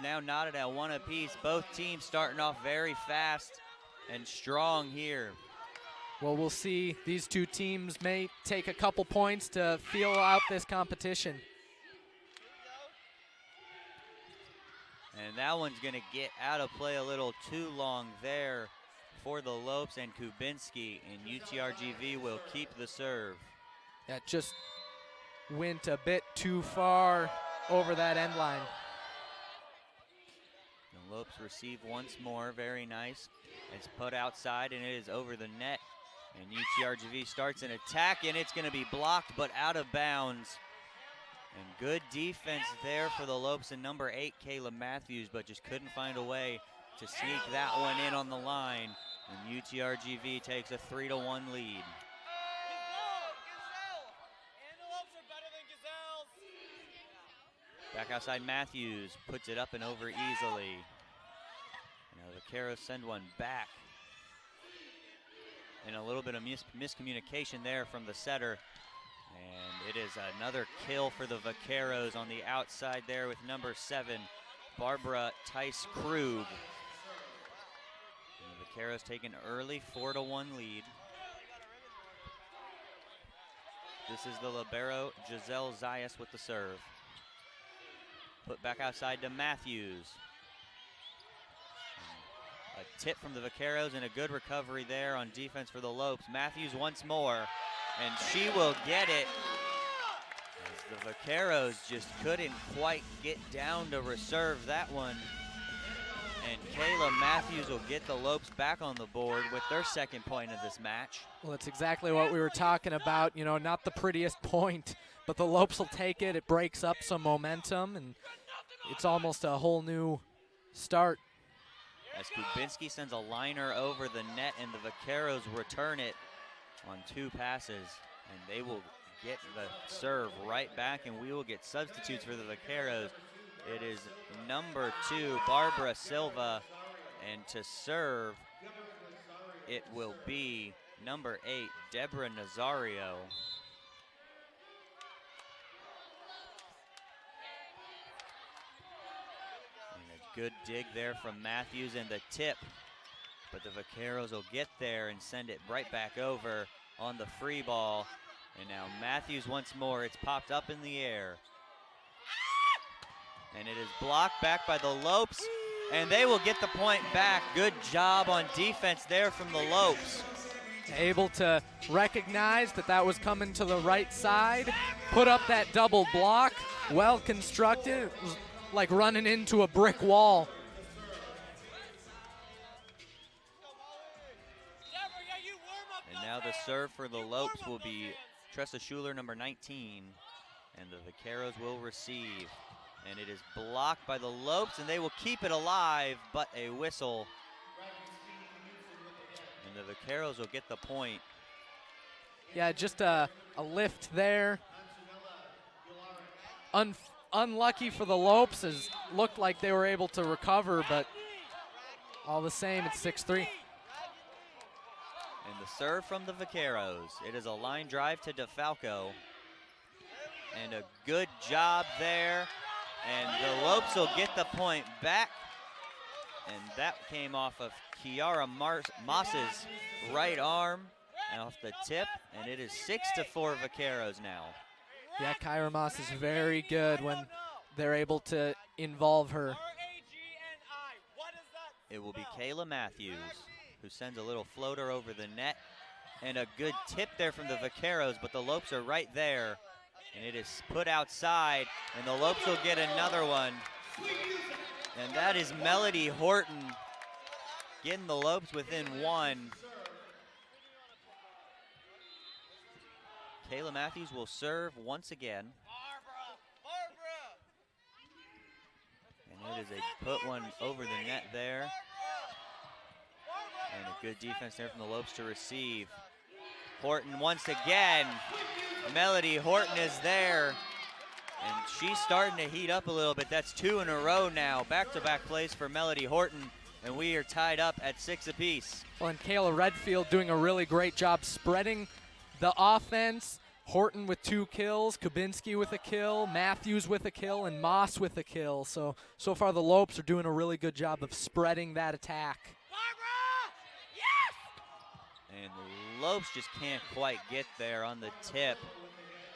now knotted at 1 apiece. Both teams starting off very fast and strong here. Well, we'll see. These two teams may take a couple points to feel out this competition. And that one's going to get out of play a little too long there for the Lopes and Kubinski, and UTRGV will keep the serve. That just went a bit too far over that end line. The Lopes receive once more, very nice. It's put outside and it is over the net. And UTRGV starts an attack and it's going to be blocked but out of bounds. And good defense there for the Lopes and number 8, Kayla Matthews, but just couldn't find a way to sneak that one in on the line. And UTRGV takes a 3-1 lead. Back outside, Matthews puts it up and over easily. Now the Vaqueros send one back. And a little bit of miscommunication there from the setter. And it is another kill for the Vaqueros on the outside there with number 7, Barbara Tice-Krug. And the Vaqueros take an early 4-1 lead. This is the libero, Giselle Zayas, with the serve. Put back outside to Matthews. A tip from the Vaqueros and a good recovery there on defense for the Lopes. Matthews once more, and she will get it. As the Vaqueros just couldn't quite get down to reserve that one. And Kayla Matthews will get the Lopes back on the board with their second point of this match. Well, it's exactly what we were talking about. You know, not the prettiest point, but the Lopes will take it. It breaks up some momentum, and it's almost a whole new start. As Kubinski sends a liner over the net, and the Vaqueros return it on 2 passes, and they will get the serve right back, and we will get substitutes for the Vaqueros. It is number 2, Barbara Silva, and to serve, it will be number 8, Deborah Nazario. And a good dig there from Matthews and the tip, but the Vaqueros will get there and send it right back over on the free ball. And now Matthews once more, it's popped up in the air. And it is blocked back by the Lopes, and they will get the point back. Good job on defense there from the Lopes. Able to recognize that that was coming to the right side, put up that double block, well constructed. It was like running into a brick wall. And now the serve for the Lopes will be Tressa Schuler, number 19, and the Vaqueros will receive. And it is blocked by the Lopes, and they will keep it alive, but a whistle. And the Vaqueros will get the point. Yeah, just a lift there. Unlucky for the Lopes, as looked like they were able to recover, but all the same, it's 6-3. And the serve from the Vaqueros. It is a line drive to DeFalco. And a good job there. And the Lopes will get the point back. And that came off of Kiara Moss's right arm and off the tip. And it is 6-4 Vaqueros now. Yeah, Kyra Moss is very good when they're able to involve her. It will be Kayla Matthews, who sends a little floater over the net. And a good tip there from the Vaqueros, but the Lopes are right there. And it is put outside, and the Lopes will get another one. And that is Melody Horton getting the Lopes within 1. Kayla Matthews will serve once again. And it is a put one over the net there. And a good defense there from the Lopes to receive. Horton once again. Melody Horton is there, and she's starting to heat up a little bit. That's 2 in a row now. Back-to-back plays for Melody Horton, and we are tied up at 6 apiece. Well, and Kayla Redfield doing a really great job spreading the offense, Horton with 2 kills, Kubinski with a kill, Matthews with a kill, and Moss with a kill. So far the Lopes are doing a really good job of spreading that attack. And the Lopes just can't quite get there on the tip.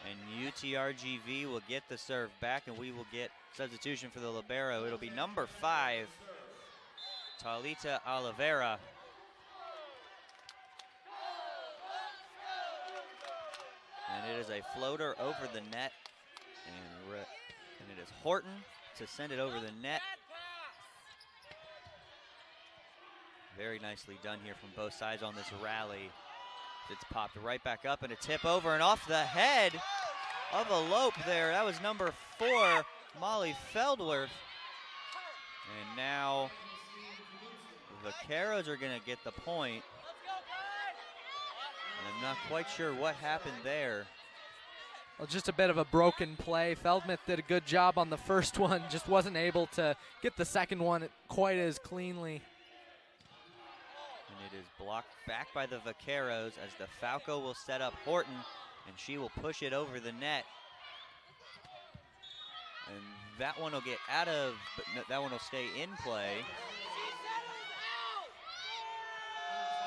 And UTRGV will get the serve back, and we will get substitution for the libero. It'll be number 5, Talita Oliveira. And it is a floater over the net, and it is Horton to send it over the net. Very nicely done here from both sides on this rally. It's popped right back up, and a tip over and off the head of a Lope there. That was number 4, Molly Feldworth. And now the Vaqueros are going to get the point. And I'm not quite sure what happened there. Well, just a bit of a broken play. Feldmuth did a good job on the first one, just wasn't able to get the second one quite as cleanly. And it is blocked back by the Vaqueros as the Falco will set up Horton, and she will push it over the net. And that one will get out of, but no, that one will stay in play.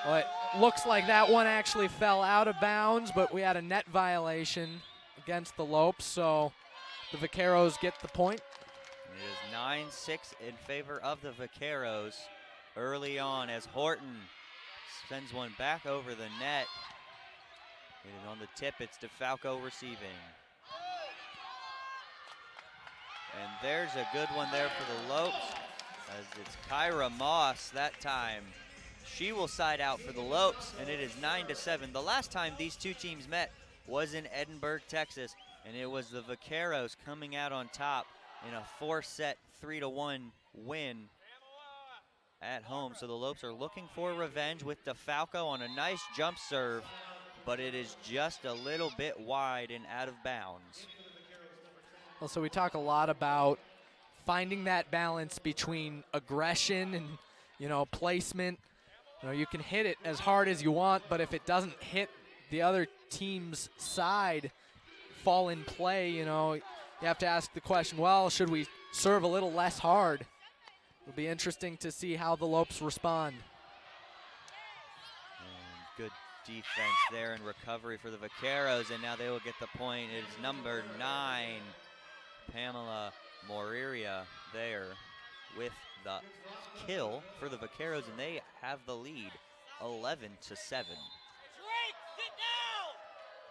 Well, it looks like that one actually fell out of bounds, but we had a net violation against the Lopes, so the Vaqueros get the point. And it is 9-6 in favor of the Vaqueros early on as Horton sends one back over the net. It is on the tip, it's DeFalco receiving. And there's a good one there for the Lopes as it's Kyra Moss that time. She will side out for the Lopes, and it is 9-7. The last time these two teams met was in Edinburgh, Texas, and it was the Vaqueros coming out on top in a 4-set, 3-1 win at home. So the Lopes are looking for revenge with DeFalco on a nice jump serve, but it is just a little bit wide and out of bounds. Well, so we talk a lot about finding that balance between aggression and, placement. You can hit it as hard as you want, but if it doesn't hit the other team's side, fall in play, you have to ask the question, well, should we serve a little less hard? It'll be interesting to see how the Lopes respond. And good defense there and recovery for the Vaqueros, and now they will get the point. It is number 9, Pamela Moriria there with the kill for the Vaqueros, and they have the lead 11-7.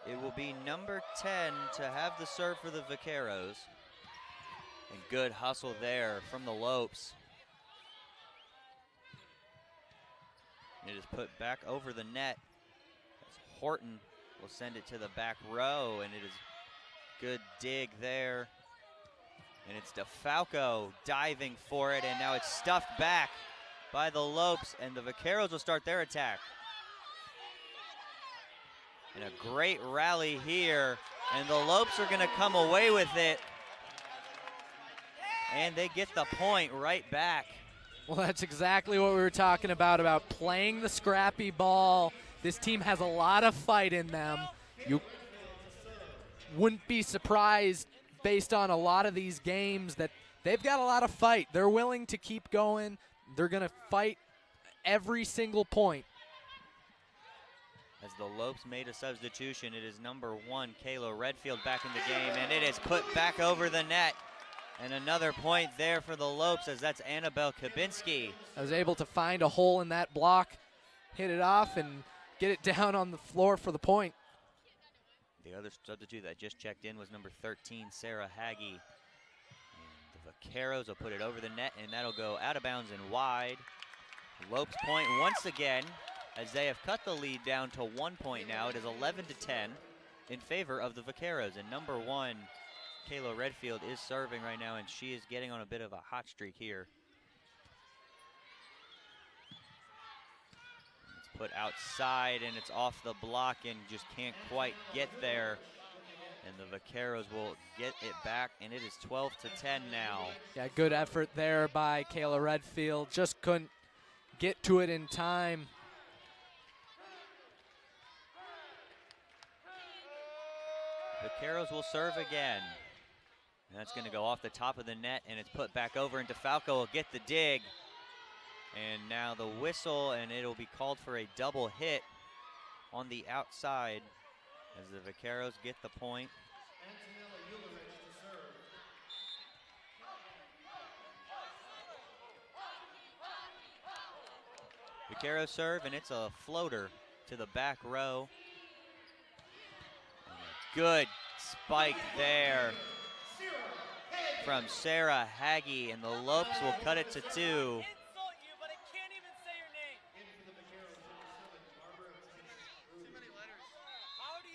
It will be number 10 to have the serve for the Vaqueros. And good hustle there from the Lopes. It is put back over the net as Horton will send it to the back row, and it is good dig there. And it's DeFalco diving for it, and now it's stuffed back by the Lopes, and the Vaqueros will start their attack. And a great rally here, and the Lopes are going to come away with it. And they get the point right back. Well, that's exactly what we were talking about playing the scrappy ball. This team has a lot of fight in them. You wouldn't be surprised based on a lot of these games that they've got a lot of fight. They're willing to keep going. They're going to fight every single point. As the Lopes made a substitution, it is number 1, Kayla Redfield, back in the game, and it is put back over the net. And another point there for the Lopes, as that's Annabelle Kabinski. I was able to find a hole in that block, hit it off, and get it down on the floor for the point. The other substitute that just checked in was number 13, Sarah Haggy. And the Vaqueros will put it over the net, and that'll go out of bounds and wide. Lopes point once again, as they have cut the lead down to 1 point now. It is 11-10 in favor of the Vaqueros. And number 1, Kayla Redfield, is serving right now, and she is getting on a bit of a hot streak here. It's put outside, and it's off the block and just can't quite get there. And the Vaqueros will get it back, and it is 12-10 now. Yeah, good effort there by Kayla Redfield. Just couldn't get to it in time. Vaqueros will serve again. And that's going to go off the top of the net, and it's put back over, and DeFalco will get the dig. And now the whistle, and it'll be called for a double hit on the outside as the Vaqueros get the point. Vaqueros serve, and it's a floater to the back row. And a good spike there from Sarah Haggy, and the Lopes will cut it to 2.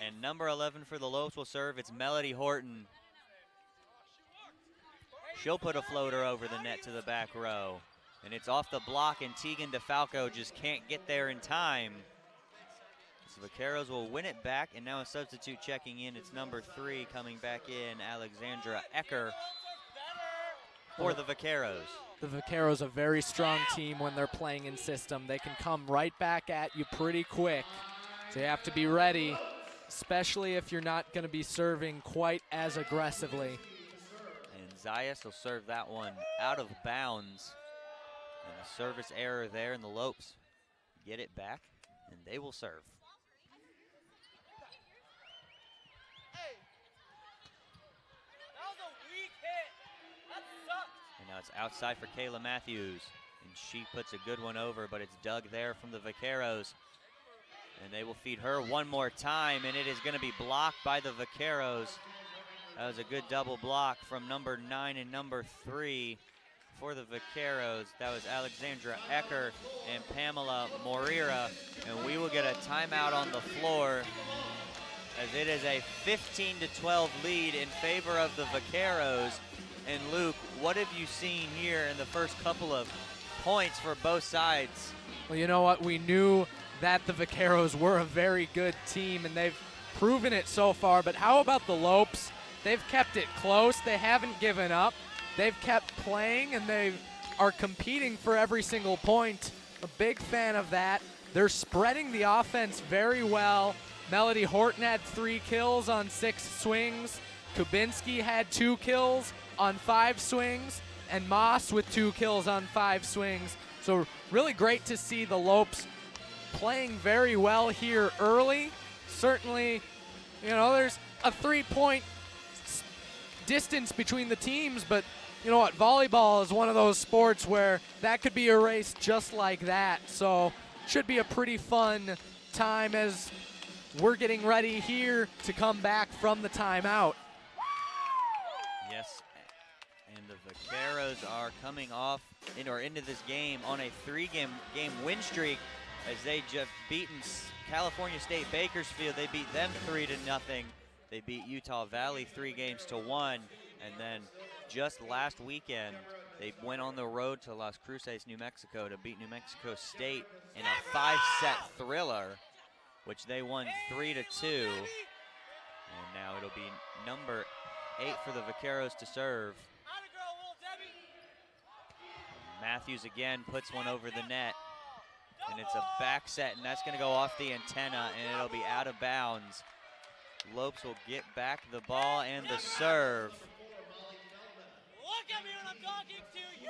And number 11 for the Lopes will serve. It's Melody Horton. She'll put a floater over the net to the back row. And it's off the block, and Tegan DeFalco just can't get there in time. So Vaqueros will win it back, and now a substitute checking in. It's number 3 coming back in, Alexandra Ecker for the Vaqueros. The Vaqueros a very strong team when they're playing in system. They can come right back at you pretty quick. So you have to be ready, especially if you're not going to be serving quite as aggressively. And Zayas will serve that one out of bounds. And a service error there, and the Lopes get it back, and they will serve. That was a weak hit. That sucked. And now it's outside for Kayla Matthews, and she puts a good one over, but it's dug there from the Vaqueros. And they will feed her one more time, and it is going to be blocked by the Vaqueros. That was a good double block from number 9 and number 3. For the Vaqueros, that was Alexandra Ecker and Pamela Morira, and we will get a timeout on the floor as it is a 15-12 lead in favor of the Vaqueros. And Luke, what have you seen here in the first couple of points for both sides? Well, you know what? We knew that the Vaqueros were a very good team, and they've proven it so far, but how about the Lopes? They've kept it close. They haven't given up. They've kept playing, and they are competing for every single point. A big fan of that. They're spreading the offense very well. Melody Horton had 3 kills on 6 swings. Kubinski had 2 kills on 5 swings, and Moss with 2 kills on 5 swings. So really great to see the Lopes playing very well here early. Certainly, you know, there's a 3-point distance between the teams, but you know what, volleyball is one of those sports where that could be erased just like that. So should be a pretty fun time as we're getting ready here to come back from the timeout. Yes, and the Vaqueros are coming off into this game on a 3-game win streak as they just beaten California State Bakersfield. They beat them 3-0. They beat Utah Valley 3-1, and then just last weekend, they went on the road to Las Cruces, New Mexico to beat New Mexico State in a 5-set thriller, which they won 3-2. And now it'll be number 8 for the Vaqueros to serve. Matthews again puts one over the net, and it's a back set, and that's going to go off the antenna, and it'll be out of bounds. Lopes will get back the ball and the serve. Look at me when I'm talking to you!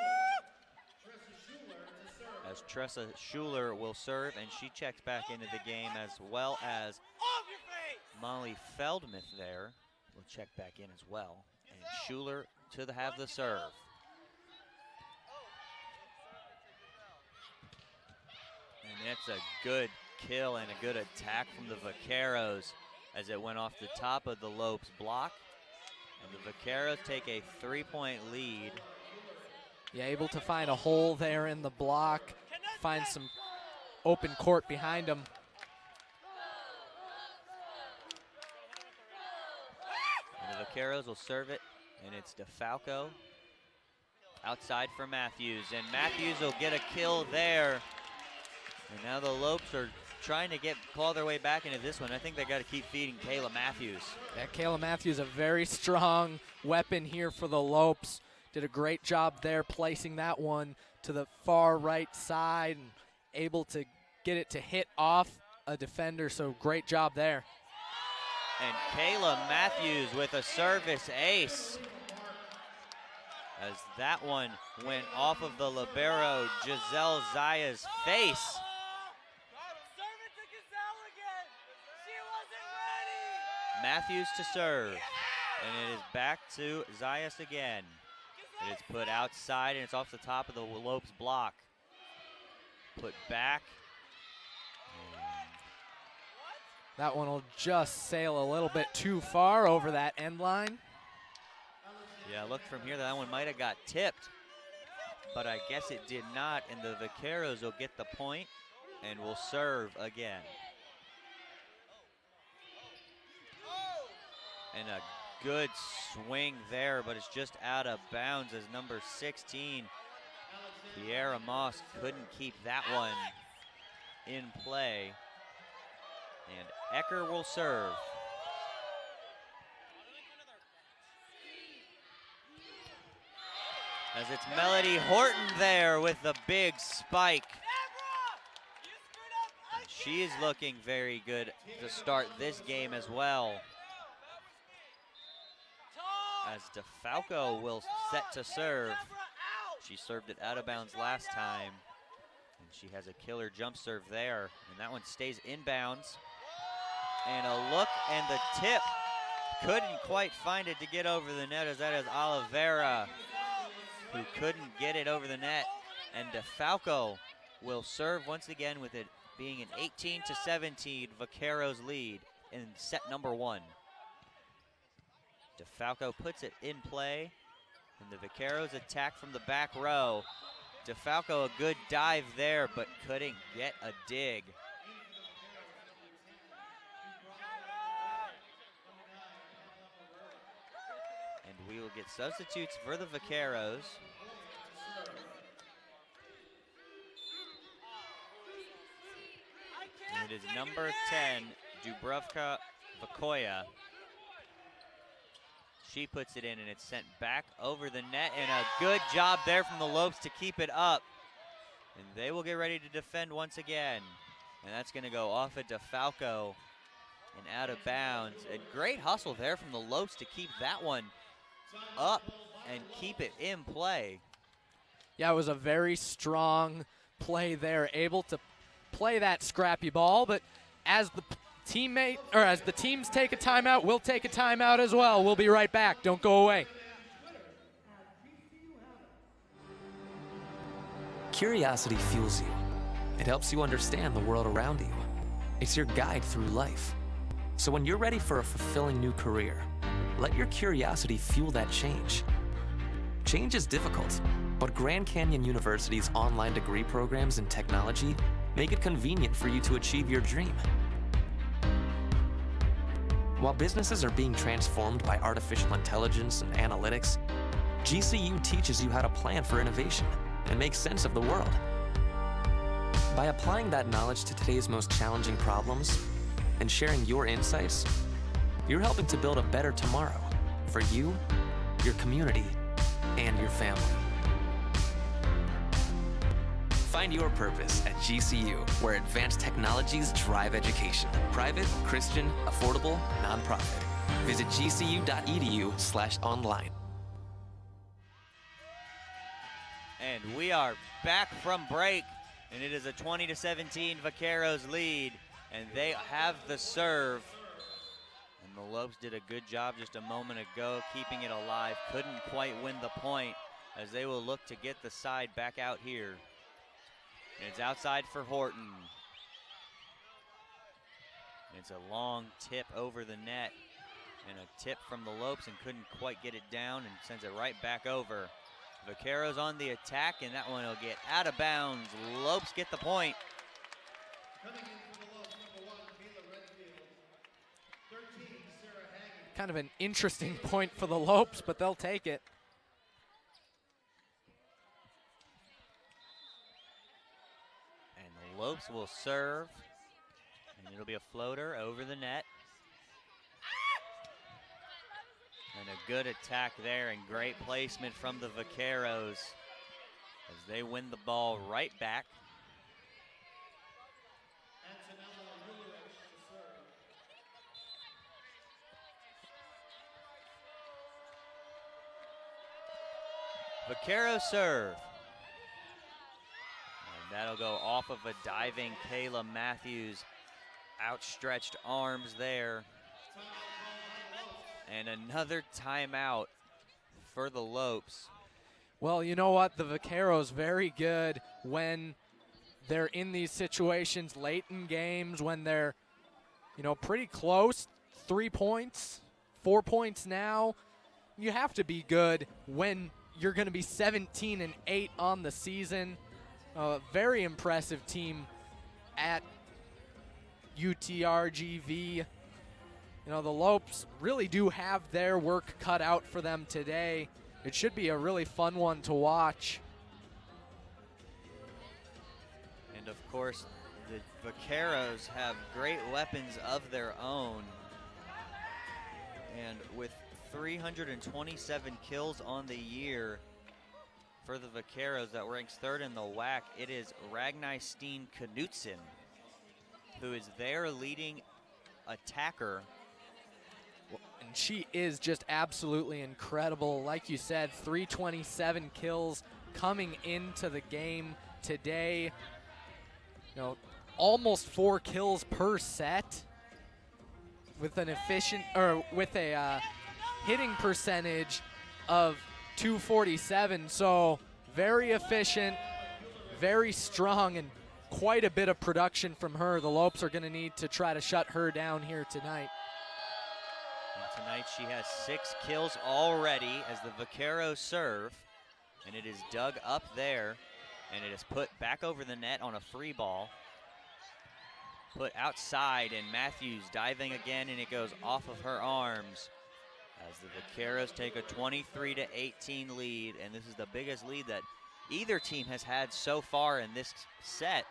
As Tressa Schuler will serve, and she checks back into the game, as well as Off your face! Molly Feldmuth there will check back in as well. And Schuler to have the serve. And it's a good kill and a good attack from the Vaqueros as it went off the top of the Lopes block. And the Vaqueros take a 3-point lead. Yeah, able to find a hole there in the block, find some open court behind them. And the Vaqueros will serve it, and it's DeFalco outside for Matthews. And Matthews will get a kill there. And now the Lopes are trying to claw their way back into this one. I think they got to keep feeding Kayla Matthews. Yeah, Kayla Matthews, a very strong weapon here for the Lopes. Did a great job there placing that one to the far right side and able to get it to hit off a defender, so great job there. And Kayla Matthews with a service ace. As that one went off of the libero, Giselle Zaya's face. Serve it to Gazelle again. She wasn't ready. Matthews to serve. And it is back to Zayas again. It is put outside and it's off the top of the Lopes block. Put back. That one will just sail a little bit too far over that end line. Yeah, look from here, that one might have got tipped, but I guess it did not, and the Vaqueros will get the point and will serve again. And a good swing there, but it's just out of bounds as number 16, Kiera Moss, couldn't keep that one in play. And Ecker will serve. As it's Melody Horton there with the big spike. And she is looking very good to start this game as well. As DeFalco will set to serve. She served it out of bounds last time. And she has a killer jump serve there. And that one stays inbounds. And a look and the tip. Couldn't quite find it to get over the net, as that is Oliveira who couldn't get it over the net. And DeFalco will serve once again with it being an 18-17 Vaqueros lead in set number 1. DeFalco puts it in play, and the Vaqueros attack from the back row. DeFalco a good dive there, but couldn't get a dig. And we will get substitutes for the Vaqueros. And it is number 10, Dubrovka Vakoya. She puts it in, and it's sent back over the net, and a good job there from the Lopes to keep it up. And they will get ready to defend once again. And that's going to go off at DeFalco and out of bounds. And great hustle there from the Lopes to keep that one up and keep it in play. Yeah, it was a very strong play there, able to play that scrappy ball, but as the as the teams take a timeout, we'll take a timeout as well. We'll be right back. Don't go away. Curiosity fuels you. It helps you understand the world around you. It's your guide through life. So when you're ready for a fulfilling new career, let your curiosity fuel that change. Change is difficult, but Grand Canyon University's online degree programs in technology make it convenient for you to achieve your dream. While businesses are being transformed by artificial intelligence and analytics, GCU teaches you how to plan for innovation and make sense of the world. By applying that knowledge to today's most challenging problems and sharing your insights, you're helping to build a better tomorrow for you, your community, and your family. Find your purpose at GCU, where advanced technologies drive education. Private, Christian, affordable, nonprofit. Visit gcu.edu/online. And we are back from break, and it is a 20-17 Vaqueros lead, and they have the serve. And the Lopes did a good job just a moment ago keeping it alive. Couldn't quite win the point, as they will look to get the side back out here. And it's outside for Horton. And it's a long tip over the net, and a tip from the Lopes, and couldn't quite get it down, and sends it right back over. Vaqueros on the attack, and that one will get out of bounds. Lopes get the point. Kind of an interesting point for the Lopes, but they'll take it. And the Lopes will serve, and it'll be a floater over the net. And a good attack there, and great placement from the Vaqueros as they win the ball right back. Vaquero serve. And that'll go off of a diving Kayla Matthews. Outstretched arms there. And another timeout for the Lopes. Well, you know what? The Vaqueros very good when they're in these situations late in games, when they're, pretty close, 3 points, 4 points now. You have to be good when you're going to be 17-8 on the season. Very impressive team at UTRGV. The Lopes really do have their work cut out for them today. It should be a really fun one to watch. And of course, the Vaqueros have great weapons of their own. And with 327 kills on the year for the Vaqueros, that ranks third in the WAC, it is Ragnai Steen Knutsen, who is their leading attacker. And she is just absolutely incredible. Like you said, 327 kills coming into the game today. Almost 4 kills per set with an hitting percentage of 247. So very efficient, very strong, and quite a bit of production from her. The Lopes are going to need to try to shut her down here tonight. And tonight she has 6 kills already as the Vaqueros serve, and it is dug up there, and it is put back over the net on a free ball. Put outside, and Matthews diving again, and it goes off of her arms as the Vaqueros take a 23-18 lead, and this is the biggest lead that either team has had so far in this set.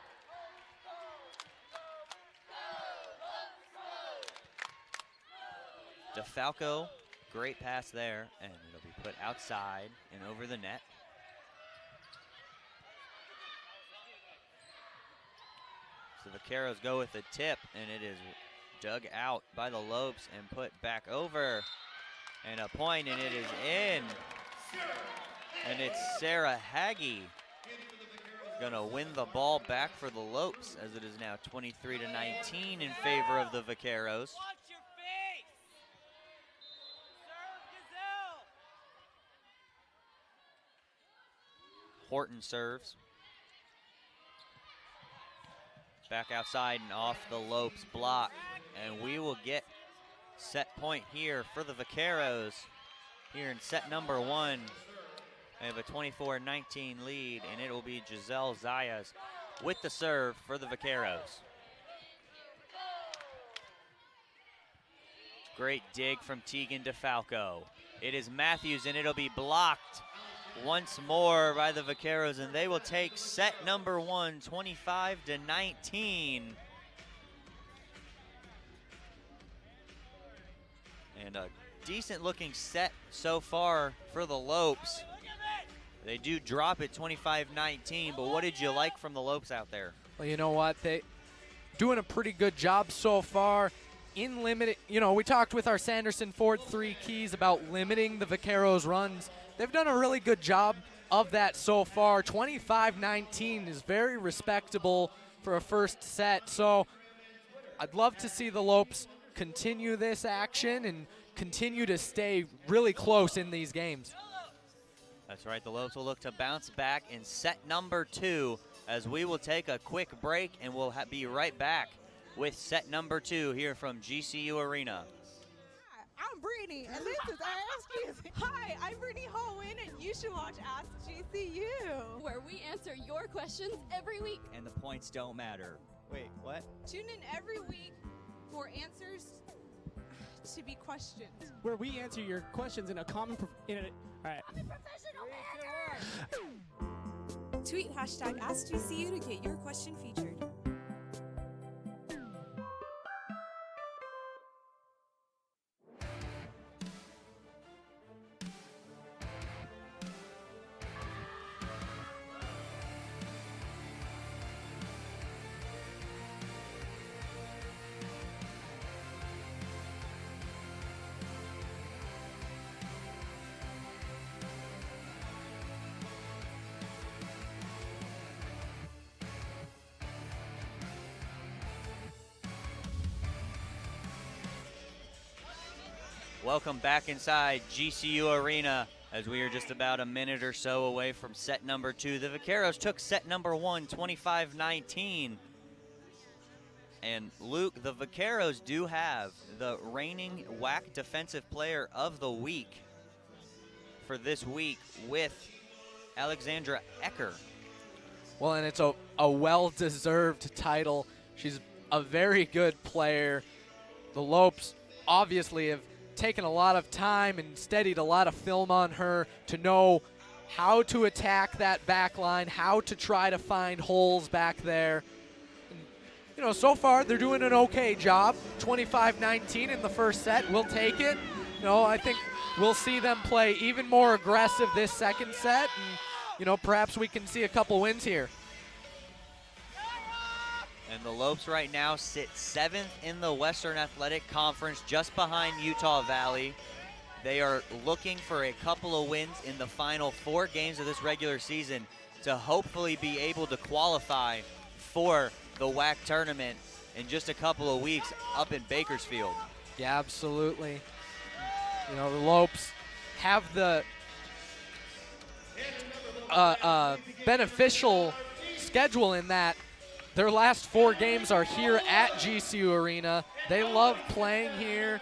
DeFalco, great pass there, and it'll be put outside and over the net. So the Vaqueros go with the tip, and it is dug out by the Lopes and put back over. And a point, and it is in. And it's Sarah Haggy gonna win the ball back for the Lopes, as it is now 23-19 in favor of the Vaqueros. Watch your face! Serve Gazelle! Horton serves. Back outside and off the Lopes block. And we will get set point here for the Vaqueros here in set number 1. They have a 24-19 lead, and it will be Giselle Zayas with the serve for the Vaqueros. Great dig from Tegan DeFalco. It is Matthews, and it'll be blocked once more by the Vaqueros, and they will take set number 1, 25-19. And a decent looking set so far for the Lopes. They do drop it 25-19, but what did you like from the Lopes out there? Well, you know what? They doing a pretty good job so far in limiting. We talked with our Sanderson Ford 3 keys about limiting the Vaqueros' runs. They've done a really good job of that so far. 25-19 is very respectable for a first set. So I'd love to see the Lopes continue this action and continue to stay really close in these games. That's right, the Lopes will look to bounce back in set number 2 as we will take a quick break, and we'll be right back with set number 2 here from GCU Arena. Hi, I'm Brittany, and this is Ask GCU. Hi, I'm Brittany Holwyn, and you should watch Ask GCU. Where we answer your questions every week. And the points don't matter. Wait, what? Tune in every week for answers to be questioned. Where we answer your questions in a common. All right. Tweet hashtag AskGCU to get your question featured. Welcome back inside GCU Arena as we are just about a minute or so away from set number 2. The Vaqueros took set number 1, 25-19. And Luke, the Vaqueros do have the reigning WAC Defensive Player of the Week for this week with Alexandra Ecker. Well, and it's a well-deserved title. She's a very good player. The Lopes obviously have taken a lot of time and studied a lot of film on her to know how to attack that back line, how to try to find holes back there. And, you know, so far they're doing an okay job. 25-19 in the first set. We'll take it. You know, I think we'll see them play even more aggressive this second set, and, you know, perhaps we can see a couple wins here. And the Lopes right now sit 7th in the Western Athletic Conference, just behind Utah Valley. They are looking for a couple of wins in the final 4 games of this regular season to hopefully be able to qualify for the WAC tournament in just a couple of weeks up in Bakersfield. Yeah, absolutely. You know, the Lopes have the beneficial schedule in that their last 4 games are here at GCU Arena. They love playing here.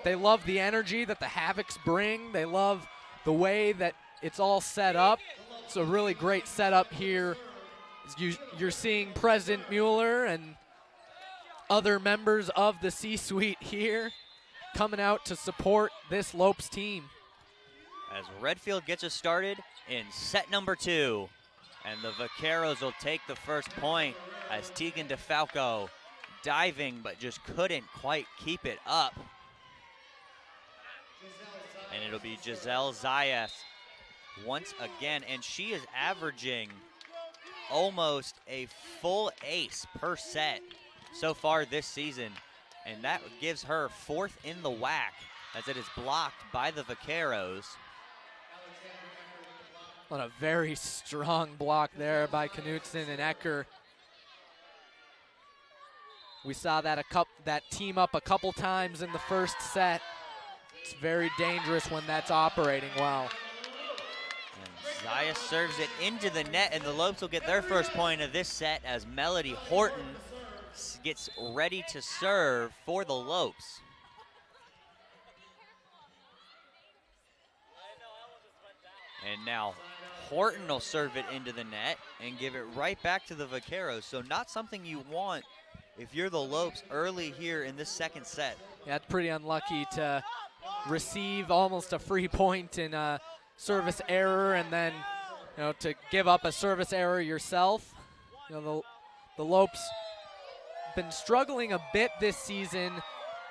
They love the energy that the Havocs bring. They love the way that it's all set up. It's a really great setup here. You're seeing President Mueller and other members of the C-suite here coming out to support this Lopes team. As Redfield gets us started in set number 2. And the Vaqueros will take the first point as Tegan DeFalco diving but just couldn't quite keep it up. And it'll be Giselle Zayas once again, and she is averaging almost a full ace per set so far this season, and that gives her 4th in the WAC as it is blocked by the Vaqueros. On a very strong block there by Knutson and Ecker. We saw that that team up a couple times in the first set. It's very dangerous when that's operating well. And Zayas serves it into the net, and the Lopes will get their first point of this set as Melody Horton gets ready to serve for the Lopes. And now Horton will serve it into the net and give it right back to the Vaqueros. So not something you want if you're the Lopes early here in this second set. Yeah, it's pretty unlucky to receive almost a free point in a service error and then, you know, to give up a service error yourself. You know, the Lopes been struggling a bit this season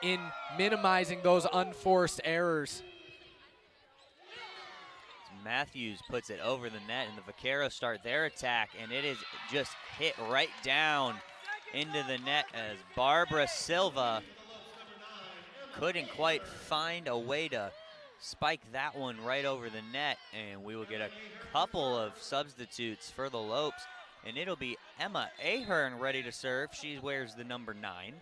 in minimizing those unforced errors. Matthews puts it over the net, and the Vaqueros start their attack, and it is just hit right down into the net as Barbara Silva couldn't quite find a way to spike that one right over the net, and we will get a couple of substitutes for the Lopes, and it'll be Emma Ahern ready to serve. She wears the number 9.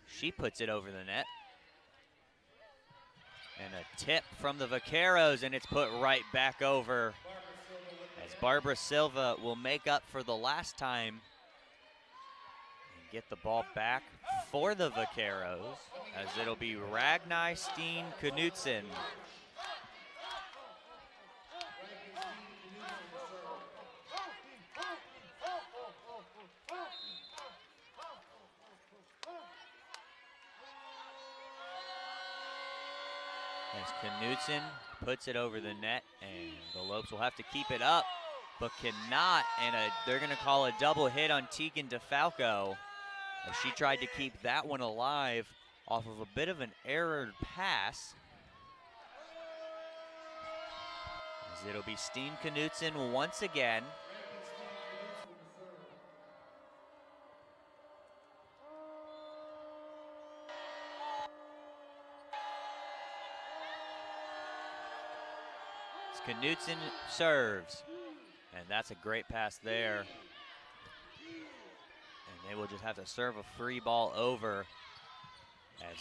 She puts it over the net. And a tip from the Vaqueros, and it's put right back over as Barbara Silva will make up for the last time and get the ball back for the Vaqueros, as it'll be Ragnar Steen Knutson. As Knutson puts it over the net, and the Lopes will have to keep it up, but cannot, and they're going to call a double hit on Tegan DeFalco, as she tried to keep that one alive off of a bit of an errored pass. As it'll be Steen Knutson once again. Knutson serves, and that's a great pass there. And they will just have to serve a free ball over as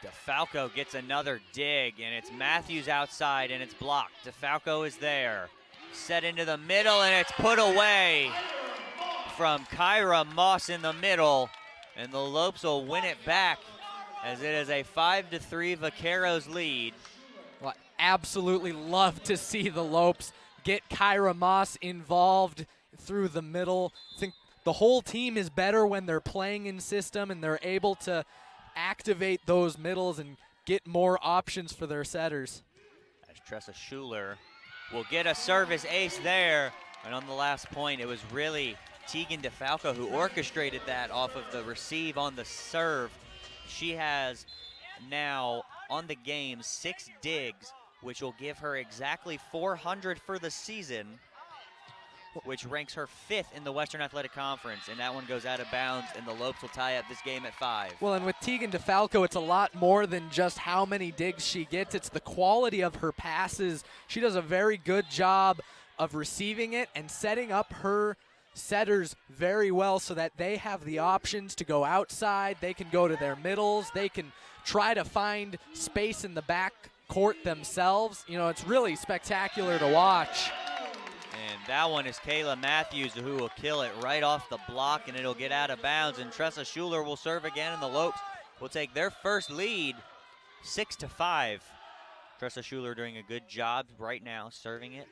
DeFalco gets another dig, and it's Matthews outside, and it's blocked. DeFalco is there. Set into the middle, and it's put away from Kyra Moss in the middle, and the Lopes will win it back as it is a 5-3 Vaqueros lead. Well, absolutely love to see the Lopes get Kyra Moss involved through the middle. I think the whole team is better when they're playing in system and they're able to activate those middles and get more options for their setters. As Tressa Schuler will get a service ace there, and on the last point, it was really Tegan DeFalco who orchestrated that off of the receive on the serve. She has now on the game 6 digs, which will give her exactly 400 for the season, which ranks her 5th in the Western Athletic Conference, and that one goes out of bounds, and the Lopes will tie up this game at 5. Well, and with Tegan DeFalco, it's a lot more than just how many digs she gets. It's the quality of her passes. She does a very good job of receiving it and setting up her setters very well so that they have the options to go outside. They can go to their middles. They can try to find space in the back court themselves. You know, it's really spectacular to watch. And that one is Kayla Matthews who will kill it right off the block, and it'll get out of bounds. And Tressa Schuler will serve again, and the Lopes will take their first lead 6-5. Tressa Schuler doing a good job right now serving it.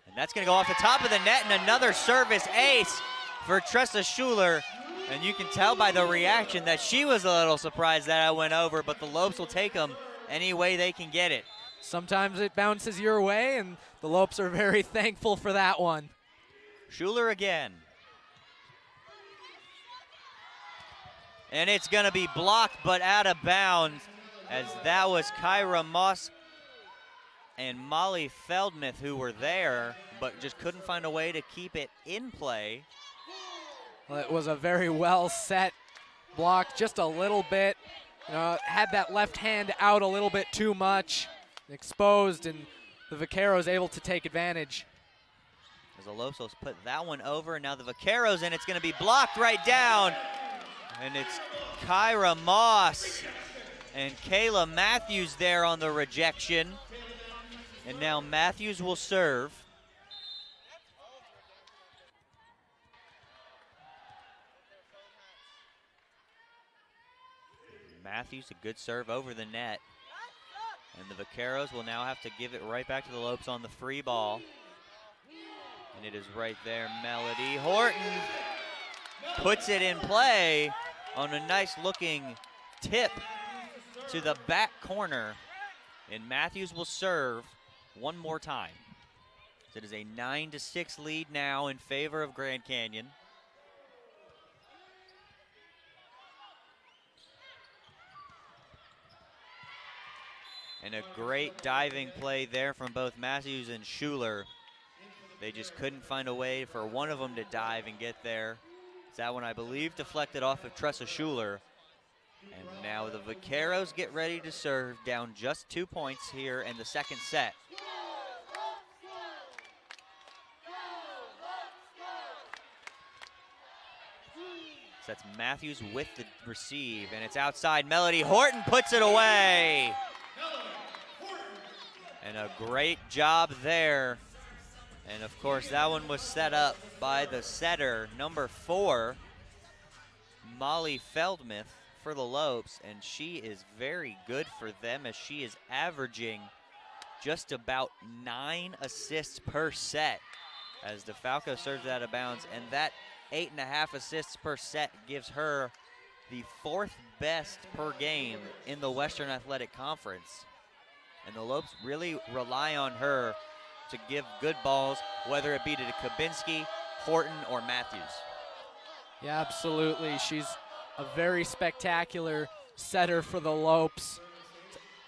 And that's going to go off the top of the net, and another service ace for Tressa Schuler. And you can tell by the reaction that she was a little surprised that I went over, but the Lopes will take them any way they can get it. Sometimes it bounces your way, and the Lopes are very thankful for that one. Schuler again. And it's going to be blocked, but out of bounds, as that was Kyra Moss and Molly Feldmuth who were there, but just couldn't find a way to keep it in play. Well, it was a very well set block, just a little bit. Had that left hand out a little bit too much, exposed, and the Vaqueros able to take advantage. As the Lopes put that one over, and now the Vaqueros, and it's going to be blocked right down. And it's Kyra Moss and Kayla Matthews there on the rejection. And now Matthews will serve. Matthews, a good serve over the net. And the Vaqueros will now have to give it right back to the Lopes on the free ball. And it is right there, Melody Horton puts it in play on a nice looking tip to the back corner. And Matthews will serve one more time. It is a 9-6 lead now in favor of Grand Canyon. And a great diving play there from both Matthews and Schuler. They just couldn't find a way for one of them to dive and get there. That one, I believe, deflected off of Tressa Schuler. And now the Vaqueros get ready to serve, down just 2 points here in the second set. So that's Matthews with the receive, and it's outside. Melody Horton puts it away. And a great job there. And of course, that one was set up by the setter, number 4, Molly Feldmuth for the Lopes, and she is very good for them as she is averaging just about 9 assists per set as DeFalco serves out of bounds, and that 8.5 assists per set gives her the 4th best per game in the Western Athletic Conference. And the Lopes really rely on her to give good balls, whether it be to Kabinski, Horton, or Matthews. Yeah, absolutely. She's a very spectacular setter for the Lopes.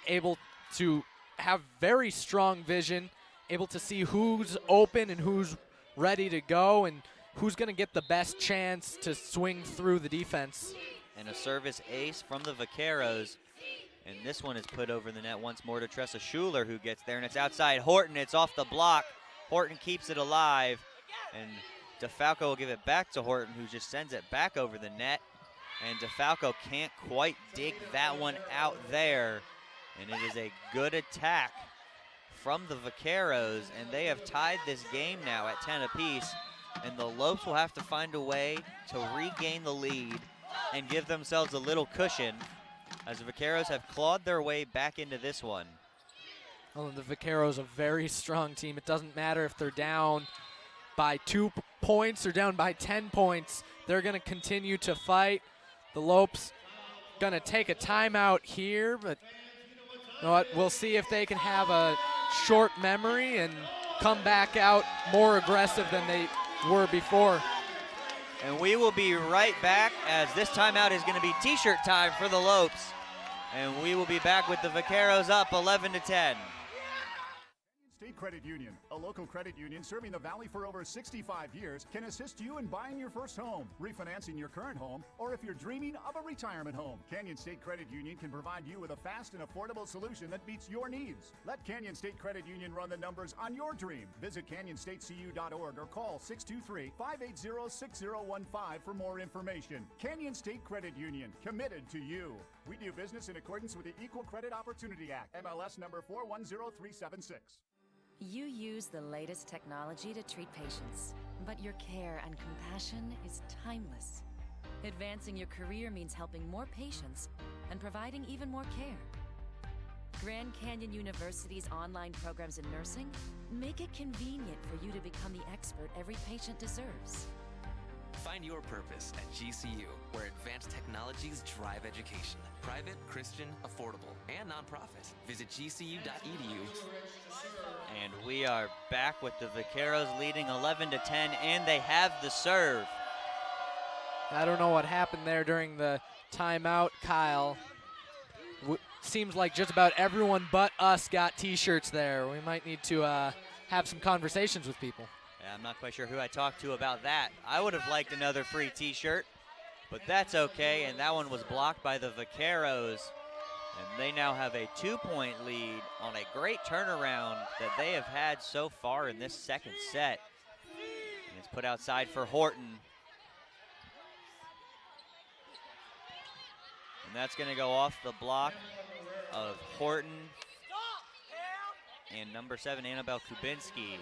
Able to have very strong vision, able to see who's open and who's ready to go and who's going to get the best chance to swing through the defense. And a service ace from the Vaqueros. And this one is put over the net once more to Tressa Schuler, who gets there, and it's outside Horton. It's off the block. Horton keeps it alive, and DeFalco will give it back to Horton, who just sends it back over the net. And DeFalco can't quite dig that one out there. And it is a good attack from the Vaqueros, and they have tied this game now at 10 apiece. And the Lopes will have to find a way to regain the lead and give themselves a little cushion, as the Vaqueros have clawed their way back into this one. Well, the Vaqueros a very strong team. It doesn't matter if they're down by 2 points or down by 10 points. They're going to continue to fight. The Lopes going to take a timeout here, but you know what? We'll see if they can have a short memory and come back out more aggressive than they were before. And we will be right back, as this timeout is going to be t-shirt time for the Lopes. And we will be back with the Vaqueros up 11-10. State Credit Union, a local credit union serving the Valley for over 65 years, can assist you in buying your first home, refinancing your current home, or if you're dreaming of a retirement home. Canyon State Credit Union can provide you with a fast and affordable solution that meets your needs. Let Canyon State Credit Union run the numbers on your dream. Visit canyonstatecu.org or call 623-580-6015 for more information. Canyon State Credit Union, committed to you. We do business in accordance with the Equal Credit Opportunity Act, MLS number 410376. You use the latest technology to treat patients, but your care and compassion is timeless. Advancing your career means helping more patients and providing even more care. Grand Canyon University's online programs in nursing make it convenient for you to become the expert every patient deserves. Find your purpose at GCU, where advanced technologies drive education. Private, Christian, affordable, and nonprofit. Visit gcu.edu. And we are back with the Vaqueros leading 11-10, and they have the serve. I don't know what happened there during the timeout, Kyle. Seems like just about everyone but us got t-shirts there. We might need to have some conversations with people. Yeah, I'm not quite sure who I talked to about that. I would have liked another free t-shirt, but that's okay, and that one was blocked by the Vaqueros. And they now have a 2-point lead on a great turnaround that they have had so far in this second set. And it's put outside for Horton. And that's going to go off the block of Horton and number 7, Annabelle Kubinski.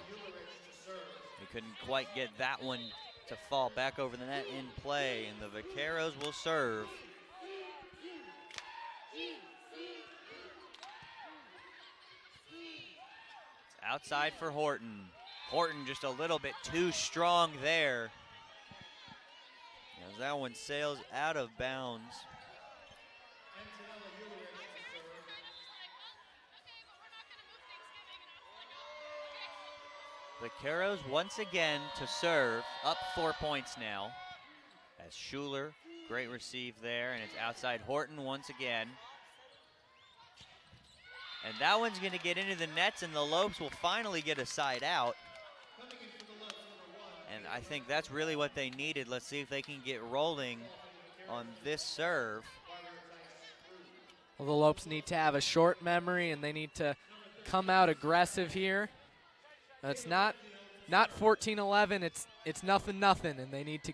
We couldn't quite get that one to fall back over the net in play, and the Vaqueros will serve. It's outside for Horton. Horton just a little bit too strong there, as that one sails out of bounds. Vaqueros once again to serve, up 4 points now. As Schuler, great receive there, and it's outside Horton once again. And that one's going to get into the nets, and the Lopes will finally get a side out. And I think that's really what they needed. Let's see if they can get rolling on this serve. Well, the Lopes need to have a short memory, and they need to come out aggressive here. It's not 14-11, it's 0-0, and they need to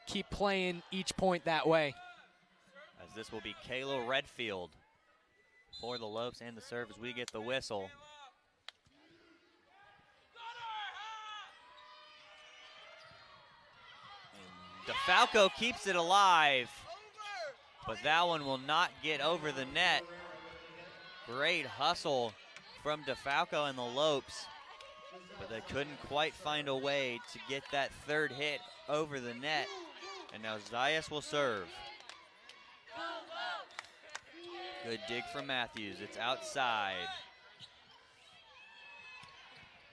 keep playing each point that way. As this will be Kayla Redfield for the Lopes and the serve as we get the whistle. And DeFalco keeps it alive, but that one will not get over the net. Great hustle from DeFalco and the Lopes, but they couldn't quite find a way to get that third hit over the net. And now Zayas will serve. Good dig from Matthews. It's outside.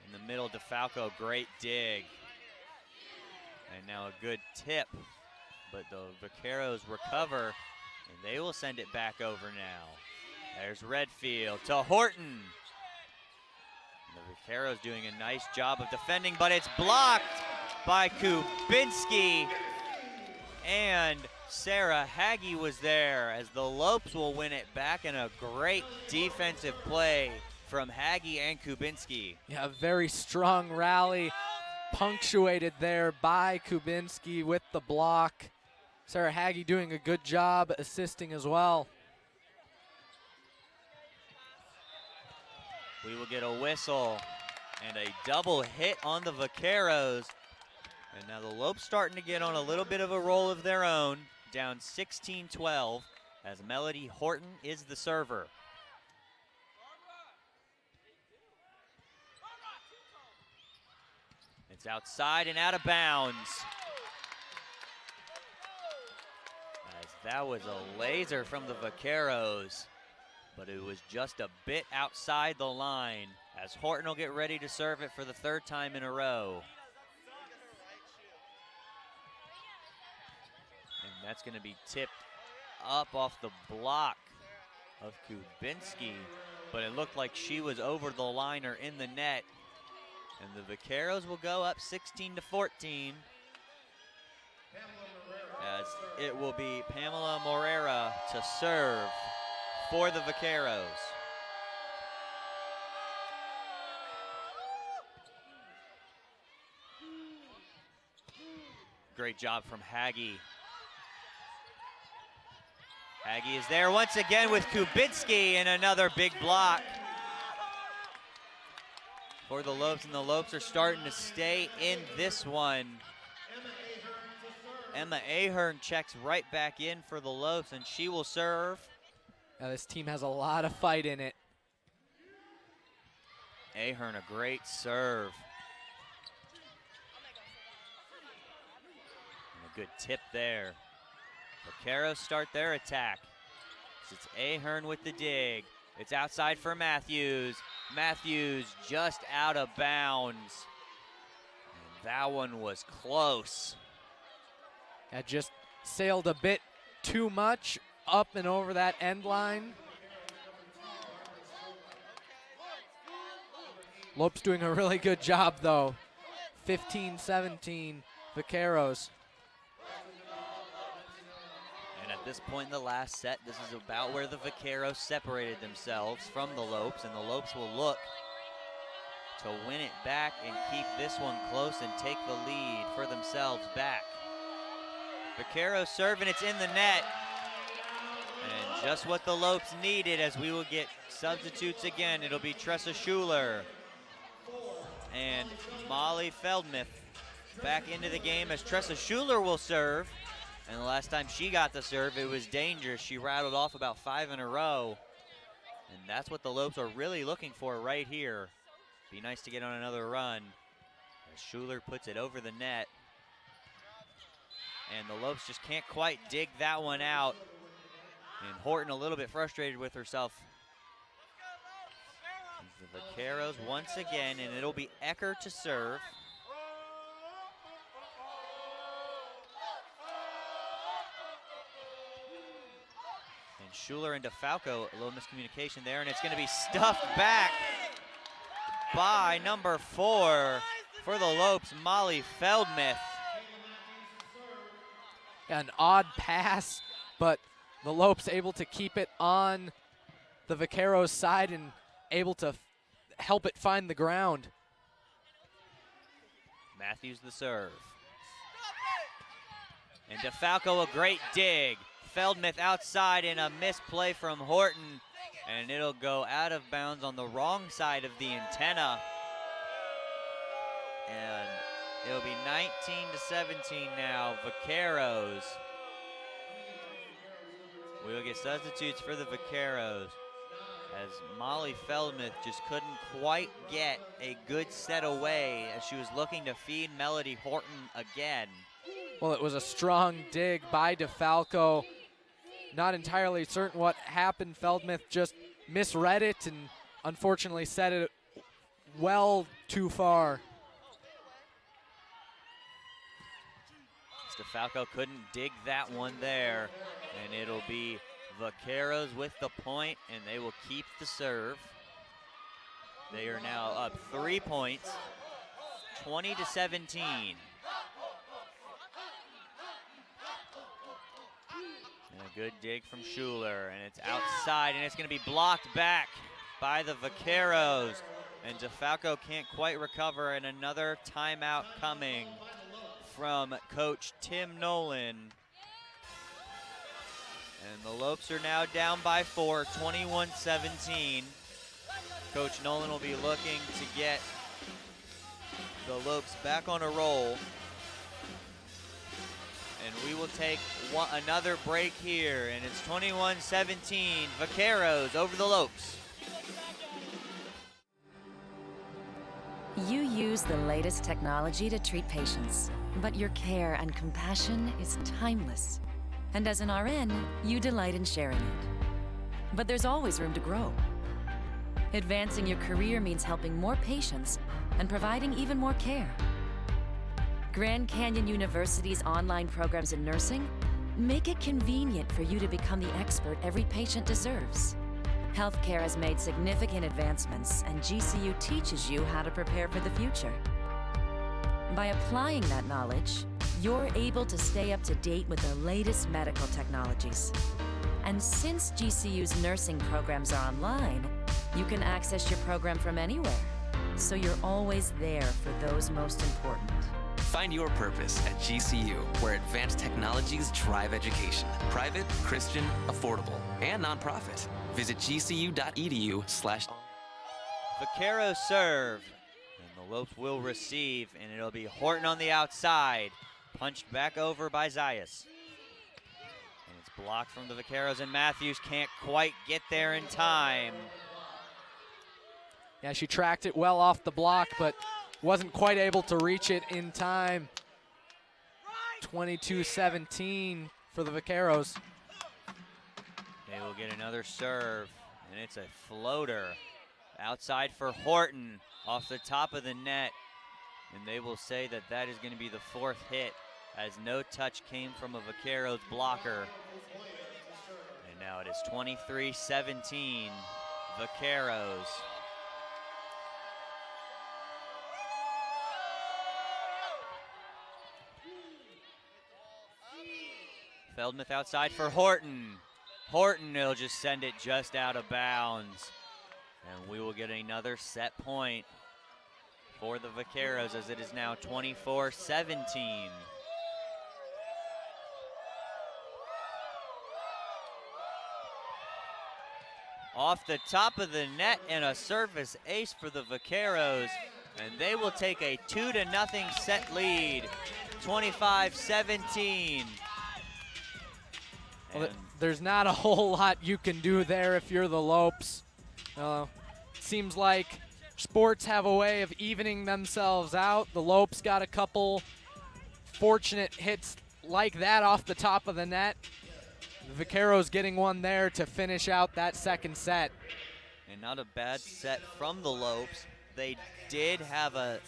In the middle, DeFalco, great dig. And now a good tip, but the Vaqueros recover, and they will send it back over now. There's Redfield to Horton. The Vaqueros doing a nice job of defending, but it's blocked by Kubinski. And Sarah Haggy was there, as the Lopes will win it back, in a great defensive play from Haggy and Kubinski. Yeah, a very strong rally, punctuated there by Kubinski with the block. Sarah Haggie doing a good job assisting as well. We will get a whistle and a double hit on the Vaqueros. And now the Lopes starting to get on a little bit of a roll of their own, down 16-12 as Melody Horton is the server. It's outside and out of bounds. As that was a laser from the Vaqueros, but it was just a bit outside the line as Horton will get ready to serve it for the third time in a row. And that's going to be tipped up off the block of Kubinski, but it looked like she was over the line or in the net. And the Vaqueros will go up 16-14. As it will be Pamela Morera to serve for the Vaqueros. Great job from Haggie. Haggie is there once again with Kubinski and another big block for the Lopes, and the Lopes are starting to stay in this one. Emma Ahern checks right back in for the Lopes, and she will serve. Now this team has a lot of fight in it. Ahern, a great serve. And a good tip there. Vaqueros start their attack. It's Ahern with the dig. It's outside for Matthews. Matthews just out of bounds. And that one was close. That just sailed a bit too much up and over that end line. Lopes doing a really good job though. 15-17 Vaqueros. And at this point in the last set, this is about where the Vaqueros separated themselves from the Lopes, and the Lopes will look to win it back and keep this one close and take the lead for themselves back. Vaqueros serve, and it's in the net. And just what the Lopes needed, as we will get substitutes again. It'll be Tressa Schuler and Molly Feldmith back into the game as Tressa Schuler will serve. And the last time she got the serve, it was dangerous. She rattled off about 5 in a row. And that's what the Lopes are really looking for right here. Be nice to get on another run as Schuler puts it over the net. And the Lopes just can't quite dig that one out. And Horton a little bit frustrated with herself. The Vaqueros once again, and it'll be Ecker to serve. And Schuler and DeFalco, a little miscommunication there, and it's going to be stuffed back by number 4 for the Lopes, Molly Feldmith. An odd pass, but the Lopes able to keep it on the Vaqueros side and able to help it find the ground. Matthews the serve. And DeFalco a great dig. Feldmith outside and a misplay from Horton. And it'll go out of bounds on the wrong side of the antenna. And it'll be 19-17 now, Vaqueros. We'll get substitutes for the Vaqueros as Molly Feldmith just couldn't quite get a good set away as she was looking to feed Melody Horton again. Well, it was a strong dig by DeFalco. Not entirely certain what happened. Feldmith just misread it and unfortunately set it well too far. DeFalco couldn't dig that one there, and it'll be Vaqueros with the point, and they will keep the serve. They are now up 3 points, 20-17. And a good dig from Schuler, and it's outside, and it's going to be blocked back by the Vaqueros. And DeFalco can't quite recover, and another timeout coming from Coach Tim Nolan And the Lopes are now down by 4, 21-17. Coach Nolan will be looking to get the Lopes back on a roll. And we will take another break here, and it's 21-17, Vaqueros over the Lopes. You use the latest technology to treat patients, but your care and compassion is timeless. And as an RN, you delight in sharing it. But there's always room to grow. Advancing your career means helping more patients and providing even more care. Grand Canyon University's online programs in nursing make it convenient for you to become the expert every patient deserves. Healthcare has made significant advancements, and GCU teaches you how to prepare for the future. By applying that knowledge, you're able to stay up to date with the latest medical technologies. And since GCU's nursing programs are online, you can access your program from anywhere, so you're always there for those most important. Find your purpose at GCU, where advanced technologies drive education. Private, Christian, affordable, and nonprofit. Visit gcu.edu/. Vaqueros serve, and the Lopes will receive, and it'll be Horton on the outside, punched back over by Zayas. And it's blocked from the Vaqueros, and Matthews can't quite get there in time. Yeah, she tracked it well off the block, but wasn't quite able to reach it in time. 22-17 for the Vaqueros. They will get another serve, and it's a floater. Outside for Horton, off the top of the net. And they will say that that is going to be the 4th hit, as no touch came from a Vaqueros blocker. And now it is 23-17, Vaqueros. Feldmuth outside for Horton. Horton will just send it just out of bounds. And we will get another set point for the Vaqueros, as it is now 24-17. Off the top of the net, and a service ace for the Vaqueros. And they will take a 2-0 set lead, 25-17. Well, there's not a whole lot you can do there if you're the Lopes. Seems like sports have a way of evening themselves out. The Lopes got a couple fortunate hits like that off the top of the net. The Vaqueros getting one there to finish out that second set. And not a bad set from the Lopes. They did have a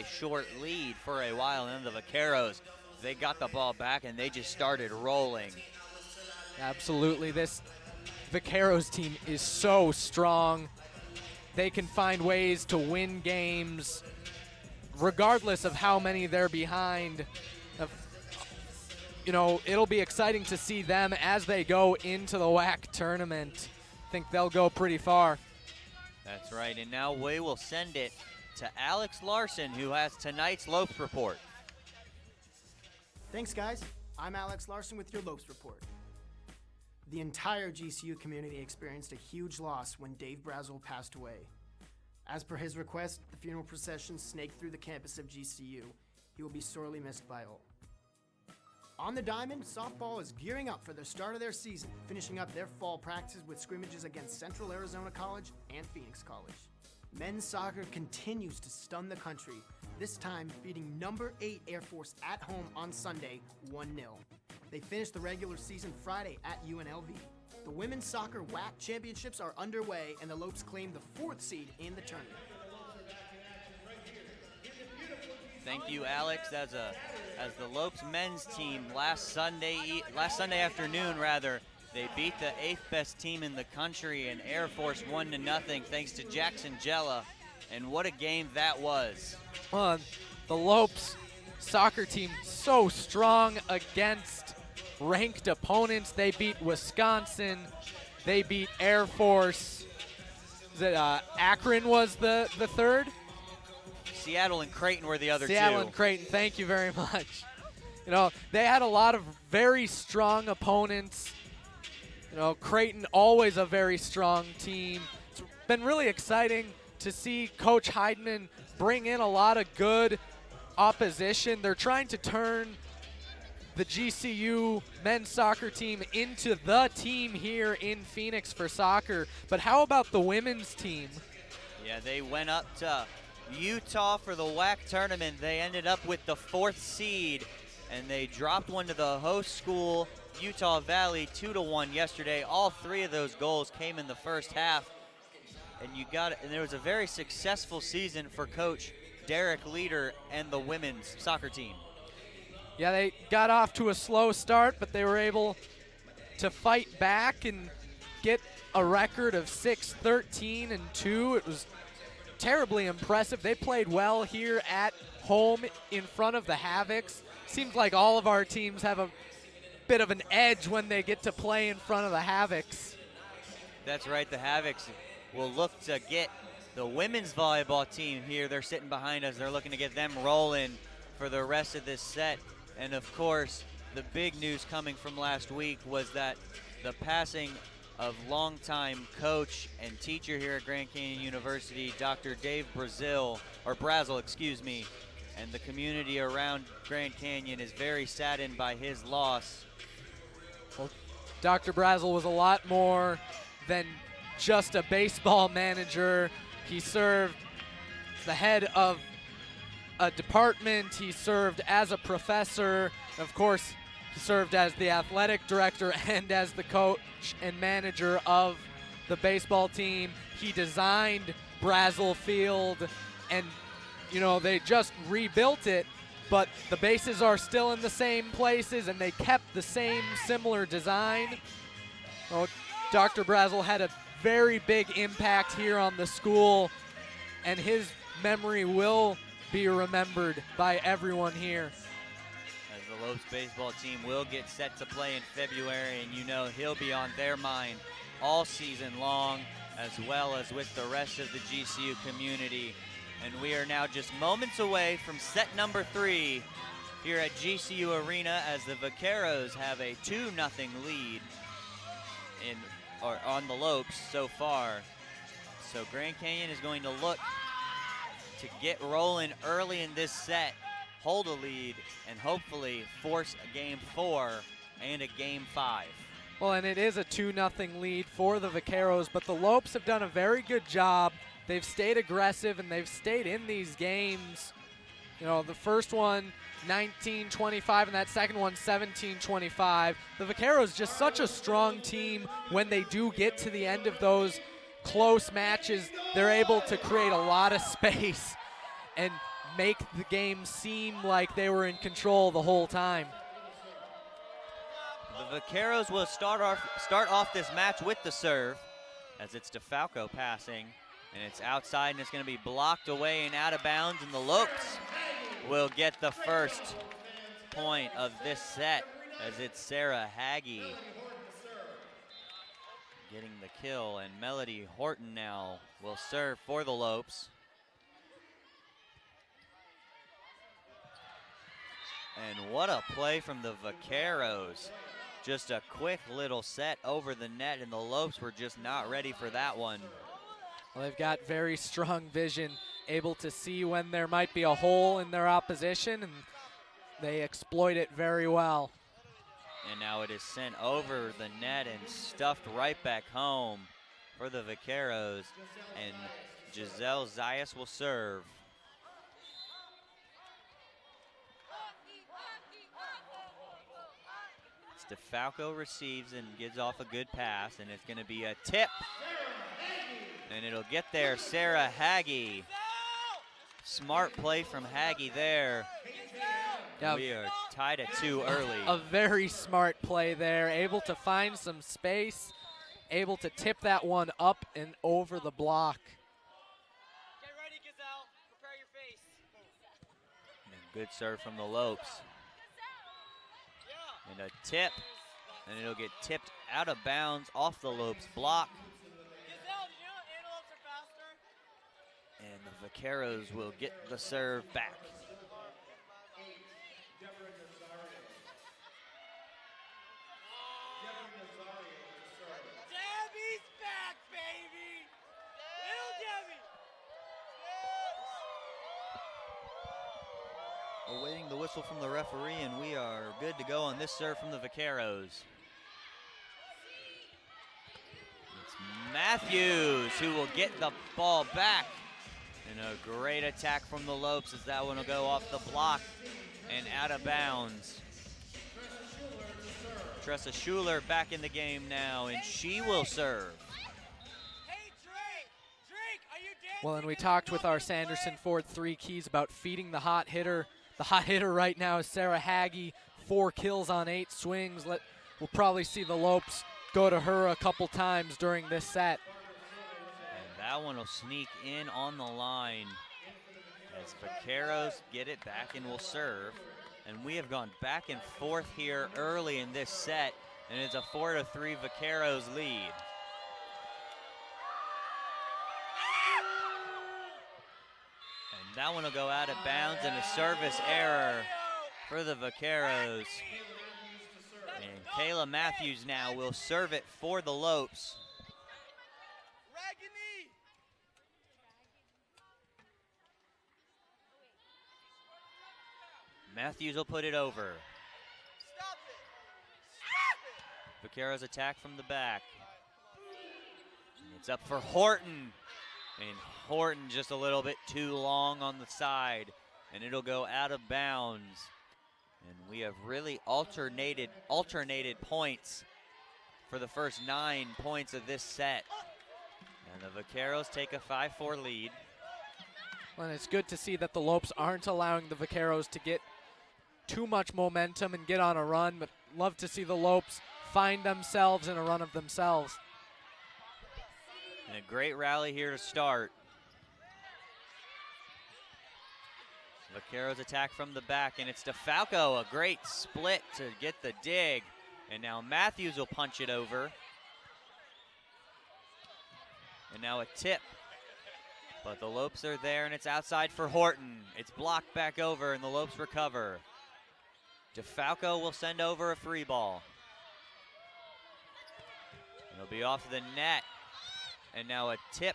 short lead for a while, and then the Vaqueros, they got the ball back and they just started rolling. Absolutely. This Vaqueros team is so strong. They can find ways to win games regardless of how many they're behind. It'll be exciting to see them as they go into the WAC tournament. I think they'll go pretty far. That's right, and now we will send it to Alex Larson, who has tonight's Lopes Report. Thanks, guys. I'm Alex Larson with your Lopes Report. The entire GCU community experienced a huge loss when Dave Brazel passed away. As per his request, the funeral procession snaked through the campus of GCU. He will be sorely missed by all. On the diamond, softball is gearing up for the start of their season, finishing up their fall practice with scrimmages against Central Arizona College and Phoenix College. Men's soccer continues to stun the country, this time beating number 8 Air Force at home on Sunday 1-0. They finished the regular season Friday at UNLV. The women's soccer WAC championships are underway, and the Lopes claim the 4th seed in the tournament. Thank you, Alex. As the Lopes men's team last Sunday afternoon, they beat the 8th best team in the country in Air Force 1-0 thanks to Jackson Jella. And what a game that was. Well, the Lopes soccer team so strong against ranked opponents. They beat Wisconsin. They beat Air Force. Akron was the third? Seattle and Creighton were the other two. Seattle and Creighton, thank you very much. They had a lot of very strong opponents, You know, Creighton, always a very strong team. It's been really exciting to see Coach Heidemann bring in a lot of good opposition. They're trying to turn the GCU men's soccer team into the team here in Phoenix for soccer. But how about the women's team? Yeah, they went up to Utah for the WAC tournament. They ended up with the 4th seed, and they dropped one to the host school, Utah Valley, 2-1 yesterday. All 3 of those goals came in the first half. And there was a very successful season for Coach Derek Leader and the women's soccer team. Yeah, they got off to a slow start, but they were able to fight back and get a record of 6-13-2. It was terribly impressive. They played well here at home in front of the Havocs. Seems like all of our teams have a bit of an edge when they get to play in front of the Havocs. That's right, the Havocs will look to get the women's volleyball team here. They're sitting behind us. They're looking to get them rolling for the rest of this set. And of course, the big news coming from last week was that the passing of longtime coach and teacher here at Grand Canyon University, Dr. Dave Brazel, and the community around Grand Canyon is very saddened by his loss. Well, Dr. Brazel was a lot more than just a baseball manager. He served the head of a department. He served as a professor. Of course, he served as the athletic director and as the coach and manager of the baseball team. He designed Brazel Field, and you know, they just rebuilt it, but the bases are still in the same places and they kept the same similar design. Oh, Dr. Brazel had a very big impact here on the school, and his memory will be remembered by everyone here. As the Lopes baseball team will get set to play in February, and you know he'll be on their mind all season long, as well as with the rest of the GCU community. And we are now just moments away from set number 3 here at GCU Arena, as the Vaqueros have a 2-0 lead on the Lopes so far. So Grand Canyon is going to look to get rolling early in this set, hold a lead, and hopefully force a game 4 and a game 5. Well, and it is a 2-0 lead for the Vaqueros, but the Lopes have done a very good job. They've stayed aggressive and they've stayed in these games. You know, the first one 19-25 and that second one 17-25. The Vaqueros just such a strong team. When they do get to the end of those close matches, they're able to create a lot of space and make the game seem like they were in control the whole time. The Vaqueros will start off this match with the serve, as it's DeFalco passing, and it's outside, and it's going to be blocked away and out of bounds, and the Lopes will get the first point of this set, as it's Sarah Haggie getting the kill, and Melody Horton now will serve for the Lopes. And what a play from the Vaqueros. Just a quick little set over the net, and the Lopes were just not ready for that one. Well, they've got very strong vision, able to see when there might be a hole in their opposition, and they exploit it very well. And now it is sent over the net and stuffed right back home for the Vaqueros, and Giselle Zayas will serve. DeFalco receives and gives off a good pass, and it's going to be a tip. And it'll get there, Sarah Haggie. Smart play from Haggie there. Yeah, we are tied at 2 early. A very smart play there, able to find some space, able to tip that one up and over the block. Get ready, Gazelle. Prepare your face. And good serve from the Lopes. And a tip, and it'll get tipped out of bounds off the Lopes block. And the Vaqueros will get the serve back. awaiting the whistle from the referee, and we are good to go on this serve from the Vaqueros. It's Matthews who will get the ball back. And a great attack from the Lopes as that one will go off the block and out of bounds. Tressa Schuler back in the game now, and she will serve. Well, and we talked with our Sanderson Ford 3 keys about feeding the hot hitter. The hot hitter right now is Sarah Haggy, 4 kills on 8 swings. We'll probably see the Lopes go to her a couple times during this set. And that one will sneak in on the line as Vaqueros get it back and will serve. And we have gone back and forth here early in this set, and it's a 4-3 Vaqueros lead. And that one will go out of bounds and a service error for the Vaqueros. And Kayla Matthews now will serve it for the Lopes. Matthews will put it over. Stop it! Stop it! Vaqueros attack from the back. And it's up for Horton. And Horton just a little bit too long on the side. And it'll go out of bounds. And we have really alternated points for the first 9 points of this set. And the Vaqueros take a 5-4 lead. Well, and it's good to see that the Lopes aren't allowing the Vaqueros to get too much momentum and get on a run, but love to see the Lopes find themselves in a run of themselves. And a great rally here to start. Vaqueros attack from the back, and it's DeFalco, a great split to get the dig. And now Matthews will punch it over. And now a tip. But the Lopes are there, and it's outside for Horton. It's blocked back over, and the Lopes recover. DeFalco will send over a free ball. It'll be off the net. And now a tip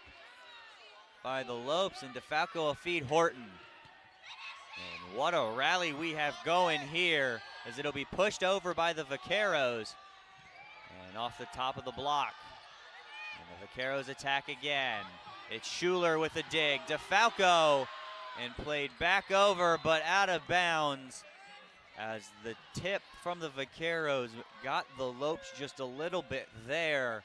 by the Lopes, and DeFalco will feed Horton. And what a rally we have going here, as it'll be pushed over by the Vaqueros. And off the top of the block. And the Vaqueros attack again. It's Schuler with a dig. DeFalco, and played back over, but out of bounds, as the tip from the Vaqueros got the Lopes just a little bit there.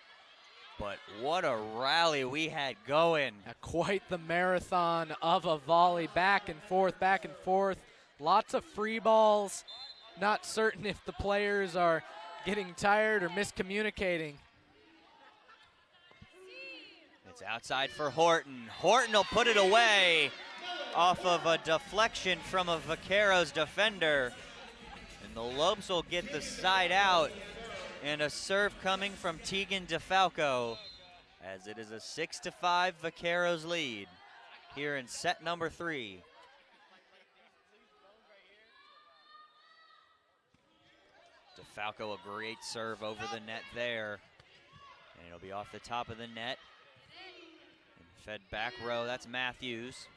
But what a rally we had going. Quite the marathon of a volley, back and forth, back and forth. Lots of free balls. Not certain if the players are getting tired or miscommunicating. It's outside for Horton. Horton will put it away off of a deflection from a Vaqueros defender. And the Lopes will get the side out. And a serve coming from Tegan DeFalco, as it is a 6-5 Vaqueros lead here in set number 3. DeFalco, a great serve over the net there. And it'll be off the top of the net. And fed back row, that's Matthews.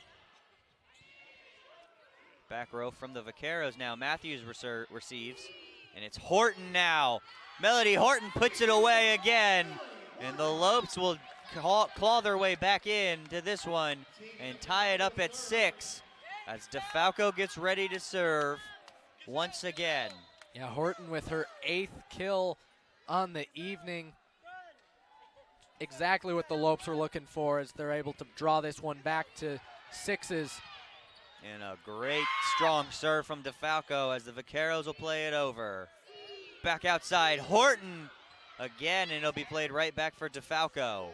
Back row from the Vaqueros now. Matthews receives, and it's Horton now. Melody Horton puts it away again, and the Lopes will claw their way back into this one and tie it up at 6 as DeFalco gets ready to serve once again. Yeah, Horton with her 8th kill on the evening. Exactly what the Lopes were looking for, as they're able to draw this one back to 6s. And a great strong serve from DeFalco as the Vaqueros will play it over. Back outside, Horton again, and it'll be played right back for DeFalco.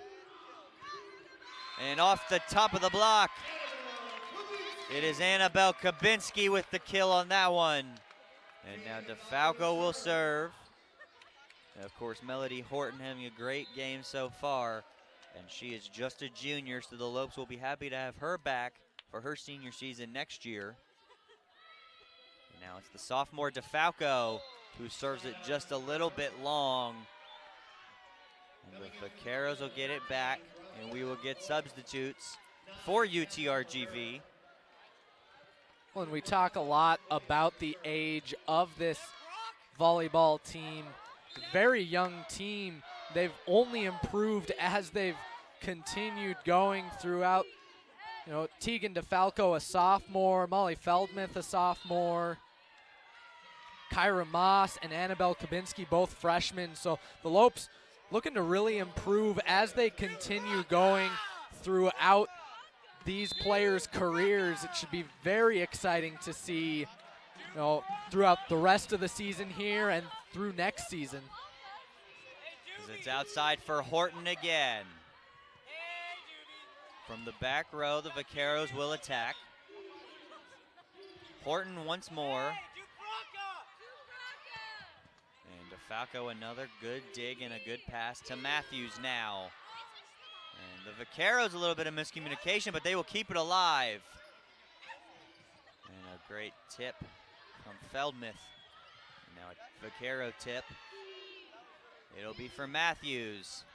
And off the top of the block, it is Annabelle Kabinski with the kill on that one. And now DeFalco will serve. And of course, Melody Horton having a great game so far, and she is just a junior, so the Lopes will be happy to have her back for her senior season next year. And now it's the sophomore DeFalco who serves it just a little bit long. And the Vaqueros will get it back, and we will get substitutes for UTRGV. Well, and we talk a lot about the age of this volleyball team. Very young team. They've only improved as they've continued going throughout. You know, Tegan DeFalco, a sophomore, Molly Feldmuth, a sophomore, Kyra Moss and Annabelle Kabinski, both freshmen. So the Lopes looking to really improve as they continue going throughout these players' careers. It should be very exciting to see, you know, throughout the rest of the season here and through next season. As it's outside for Horton again. From the back row, the Vaqueros will attack. Horton once more. And DeFalco, another good dig and a good pass to Matthews now. And the Vaqueros, a little bit of miscommunication, but they will keep it alive. And a great tip from Feldmuth. Now a Vaquero tip. It'll be for Matthews.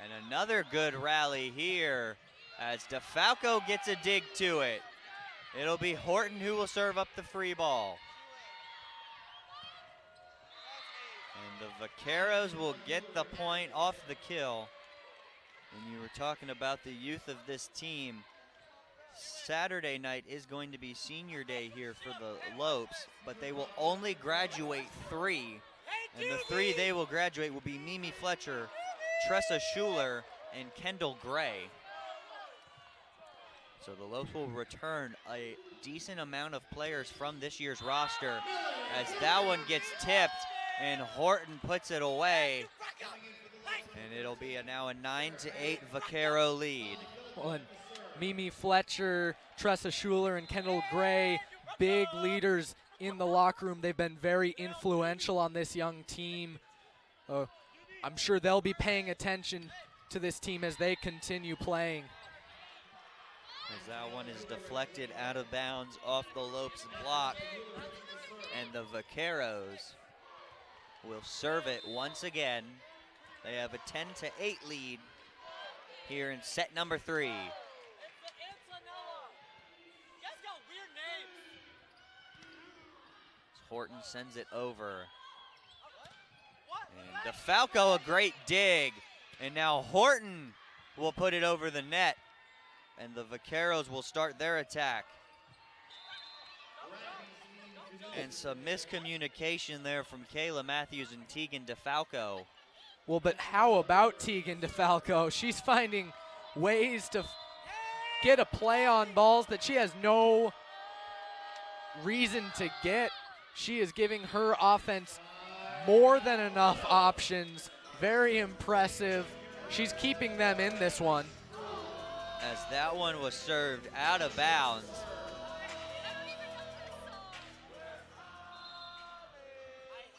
And another good rally here as DeFalco gets a dig to it. It'll be Horton who will serve up the free ball. And the Vaqueros will get the point off the kill. And you were talking about the youth of this team. Saturday night is going to be senior day here for the Lopes, but they will only graduate 3. And the 3 they will graduate will be Mimi Fletcher, Tressa Schuler, and Kendall Gray. So the Lopes will return a decent amount of players from this year's roster as that one gets tipped and Horton puts it away. And it'll be now a 9-8 Vaquero lead. Well, and Mimi Fletcher, Tressa Schuler, and Kendall Gray, big leaders in the locker room. They've been very influential on this young team. I'm sure they'll be paying attention to this team as they continue playing. As that one is deflected out of bounds off the Lopes block. And the Vaqueros will serve it once again. They have a 10-8 lead here in set number 3. Horton sends it over. And DeFalco, a great dig. And now Horton will put it over the net. And the Vaqueros will start their attack. And some miscommunication there from Kayla Matthews and Tegan DeFalco. Well, but how about Tegan DeFalco? She's finding ways to get a play on balls that she has no reason to get. She is giving her offense more than enough options. Very impressive. She's keeping them in this one. As that one was served out of bounds.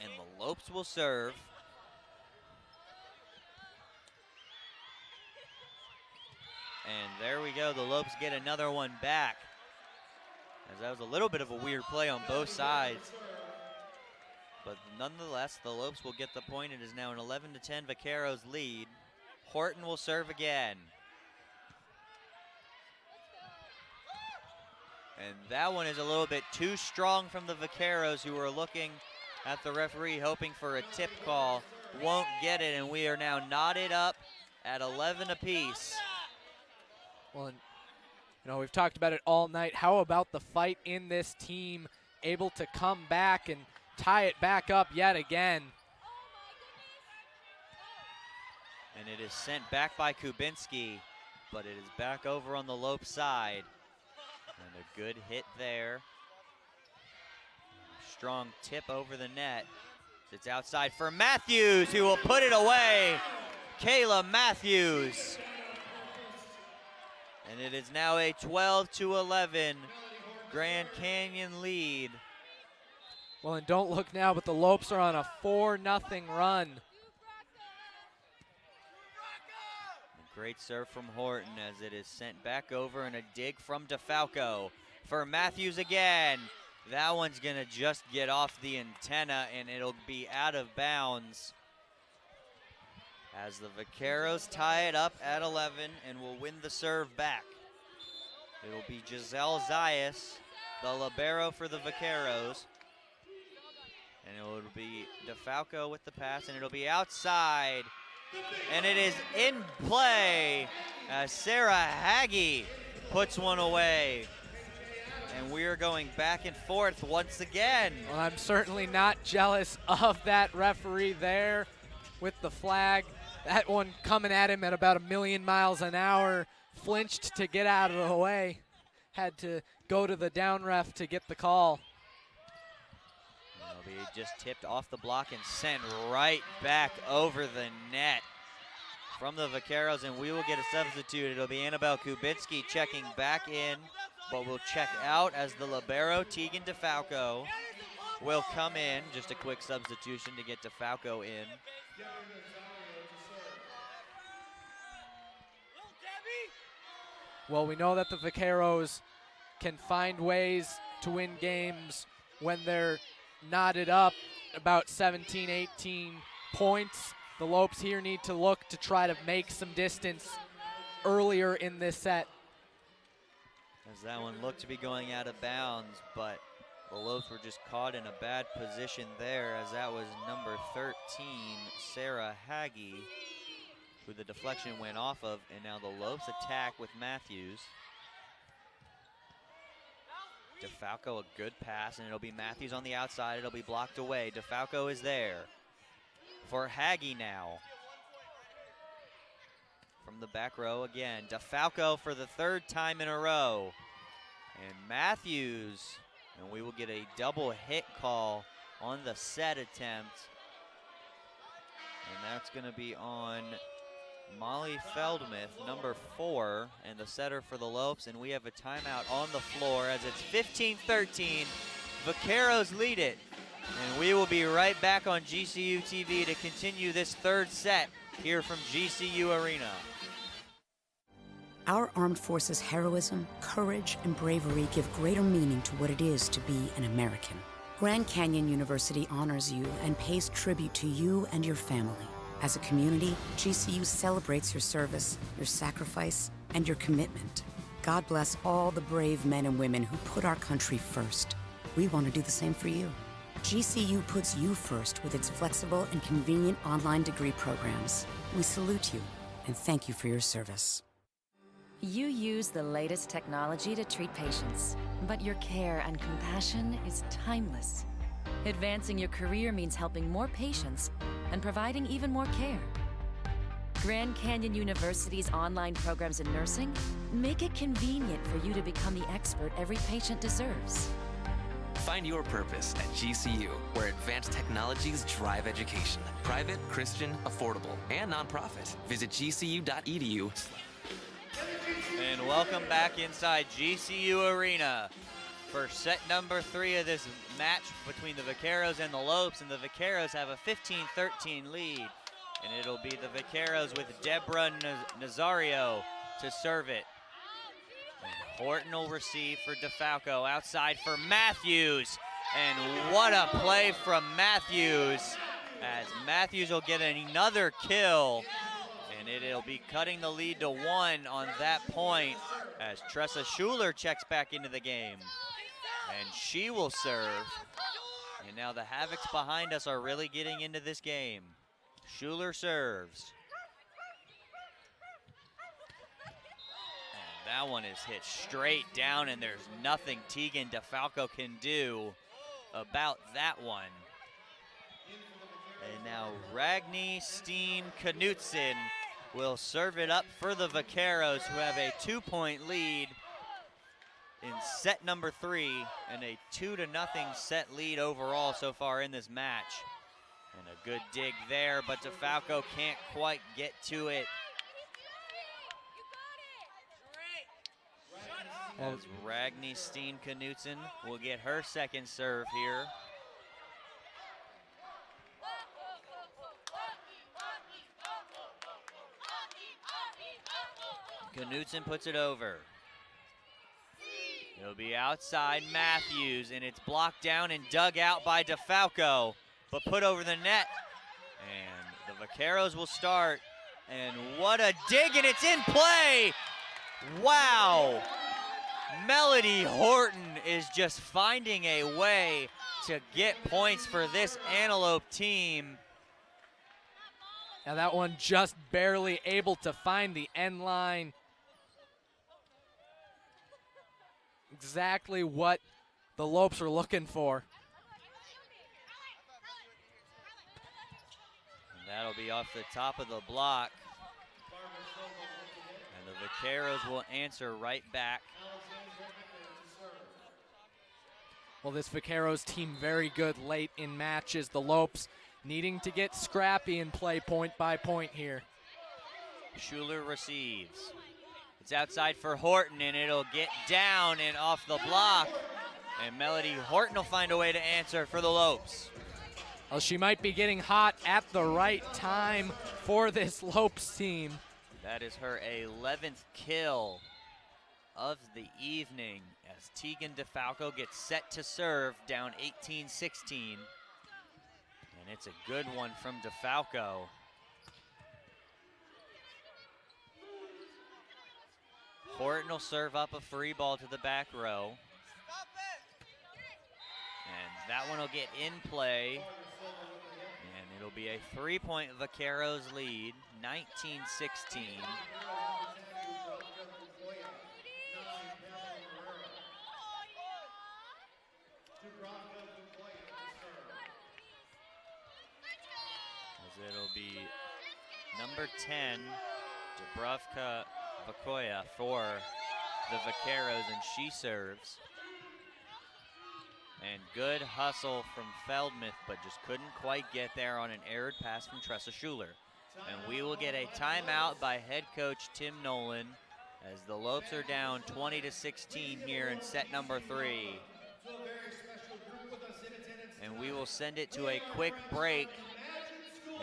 And the Lopes will serve. And there we go, the Lopes get another one back. As that was a little bit of a weird play on both sides. But nonetheless, the Lopes will get the point. It is now an 11-10 Vaqueros lead. Horton will serve again. And that one is a little bit too strong from the Vaqueros, who are looking at the referee, hoping for a tip call. Won't get it, and we are now knotted up at 11 apiece. Well, and, you know, we've talked about it all night. How about the fight in this team, able to come back and tie it back up yet again? And it is sent back by Kubinski, but it is back over on the Lope side. And a good hit there. Strong tip over the net. It's outside for Matthews, who will put it away. Kayla Matthews. And it is now a 12-11 Grand Canyon lead. Well, and don't look now, but the Lopes are on a 4-0 run. A great serve from Horton as it is sent back over, and a dig from DeFalco for Matthews again. That one's gonna just get off the antenna and it'll be out of bounds. As the Vaqueros tie it up at 11 and will win the serve back. It'll be Giselle Zayas the libero for the Vaqueros. And it will be DeFalco with the pass, and it'll be outside. And it is in play as Sarah Haggy puts one away. And we are going back and forth once again. Well, I'm certainly not jealous of that referee there with the flag. That one coming at him at about 1,000,000 miles an hour, flinched to get out of the way. Had to go to the down ref to get the call. It'll be just tipped off the block and sent right back over the net from the Vaqueros, and we will get a substitute. It'll be Annabelle Kubinski checking back in, but will check out as the libero, Tegan DeFalco, will come in. Just a quick substitution to get DeFalco in. Well, we know that the Vaqueros can find ways to win games when they're knotted up about 17, 18 points. The Lopes here need to look to try to make some distance earlier in this set. As that one looked to be going out of bounds, but the Lopes were just caught in a bad position there, as that was number 13, Sarah Haggy, who the deflection went off of, and now the Lopes attack with Matthews. DeFalco, a good pass, and it'll be Matthews on the outside. It'll be blocked away. DeFalco is there for Haggy now. From the back row again. DeFalco for the third time in a row. And Matthews, and we will get a double hit call on the set attempt. And that's going to be on Molly Feldmuth, number 4, and the setter for the Lopes, and we have a timeout on the floor as it's 15-13. Vaqueros lead it, and we will be right back on GCU TV to continue this third set here from GCU Arena. Our armed forces' heroism, courage, and bravery give greater meaning to what it is to be an American. Grand Canyon University honors you and pays tribute to you and your family. As a community, GCU celebrates your service, your sacrifice, and your commitment. God bless all the brave men and women who put our country first. We want to do the same for you. GCU puts you first with its flexible and convenient online degree programs. We salute you and thank you for your service. You use the latest technology to treat patients, but your care and compassion is timeless. Advancing your career means helping more patients and providing even more care. Grand Canyon University's online programs in nursing make it convenient for you to become the expert every patient deserves. Find your purpose at GCU, where advanced technologies drive education. Private, Christian, affordable, and nonprofit. Visit gcu.edu. And welcome back inside GCU Arena for set number 3 of this match between the Vaqueros and the Lopes, and the Vaqueros have a 15-13 lead. And it'll be the Vaqueros with Deborah Nazario to serve it. And Horton will receive for DeFalco, outside for Matthews. And what a play from Matthews, as Matthews will get another kill. And it'll be cutting the lead to 1 on that point, as Tressa Schuler checks back into the game. And she will serve. And now the Havocs behind us are really getting into this game. Schuler serves. And that one is hit straight down, and there's nothing Tegan DeFalco can do about that one. And now Ragni Steen Knutson will serve it up for the Vaqueros, who have a 2-point lead in set number 3, and a 2-0 set lead overall so far in this match. And a good dig there, but DeFalco can't quite get to it. As Ragni Steen Knutson will get her second serve here. Knutson puts it over. It'll be outside Matthews, and it's blocked down and dug out by DeFalco, but put over the net. And the Vaqueros will start. And what a dig, and it's in play! Wow! Melody Horton is just finding a way to get points for this Antelope team. Now that one just barely able to find the end line. Exactly what the Lopes were looking for. And that'll be off the top of the block. And the Vaqueros will answer right back. Well, this Vaqueros team very good late in matches. The Lopes needing to get scrappy and play point by point here. Schuler receives. It's outside for Horton, and it'll get down and off the block. And Melody Horton will find a way to answer for the Lopes. Well, she might be getting hot at the right time for this Lopes team. That is her 11th kill of the evening as Tegan DeFalco gets set to serve down 18-16. And it's a good one from DeFalco. Horton will serve up a free ball to the back row. And that one will get in play. And it'll be a 3-point Vaqueros lead, 19-16. As it'll be number 10, Dubravka Vakoya for the Vaqueros, and she serves. And good hustle from Feldmuth, but just couldn't quite get there on an errored pass from Tressa Schuler. And we will get a timeout by head coach Tim Nolan as the Lopes are down 20-16 here in set number 3. And we will send it to a quick break,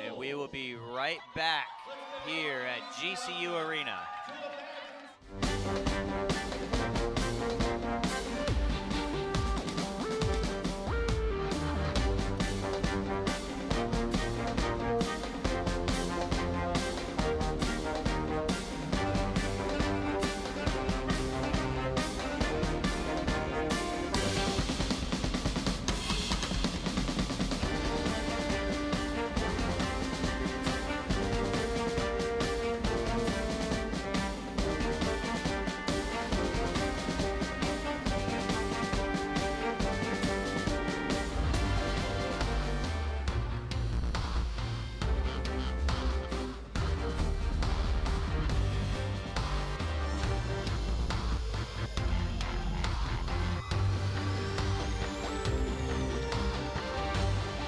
and we will be right back here at GCU Arena.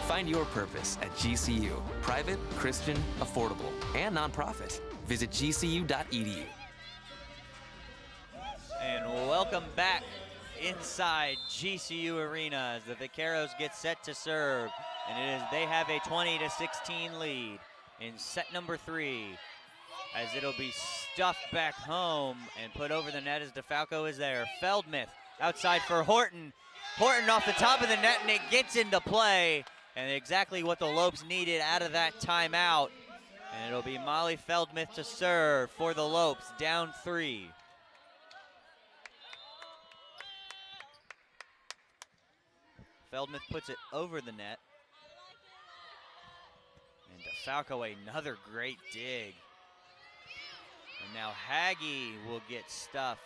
Find your purpose at GCU. Private, Christian, affordable, and nonprofit. Visit gcu.edu. And welcome back inside GCU Arena as the Vaqueros get set to serve. And they have a 20-16 lead in set number 3. As it'll be stuffed back home and put over the net as DeFalco is there. Feldmuth outside for Horton. Horton off the top of the net, and it gets into play. And exactly what the Lopes needed out of that timeout. And it'll be Molly Feldmuth to serve for the Lopes, down 3. Feldmuth puts it over the net. And DeFalco, another great dig. And now Haggie will get stuffed.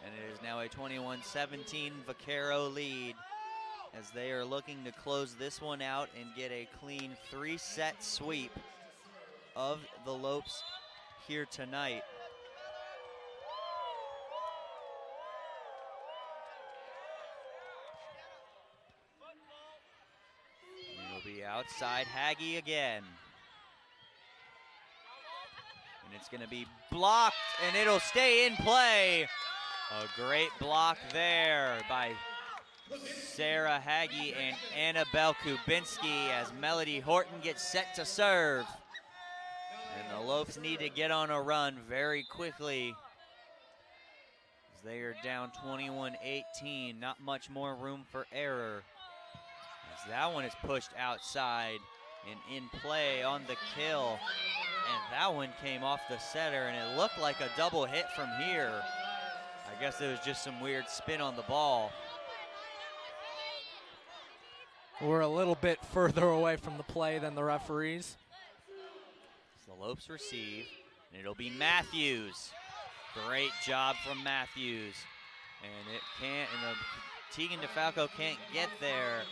And it is now a 21-17 Vaquero lead, as they are looking to close this one out and get a clean 3-set sweep of the Lopes here tonight. And it'll be outside Haggie again. And it's going to be blocked, and it'll stay in play. A great block there by Sarah Haggie and Annabelle Kubinski as Melody Horton gets set to serve. And the Lopes need to get on a run very quickly as they are down 21-18. Not much more room for error, as that one is pushed outside and in play on the kill. And that one came off the setter, and it looked like a double hit from here. I I guess there was just some weird spin on the ball. We're a little bit further away from the play than the referees. So the Lopes receive, and it'll be Matthews. Great job from Matthews. And it can't, and the Tegan DeFalco can't get there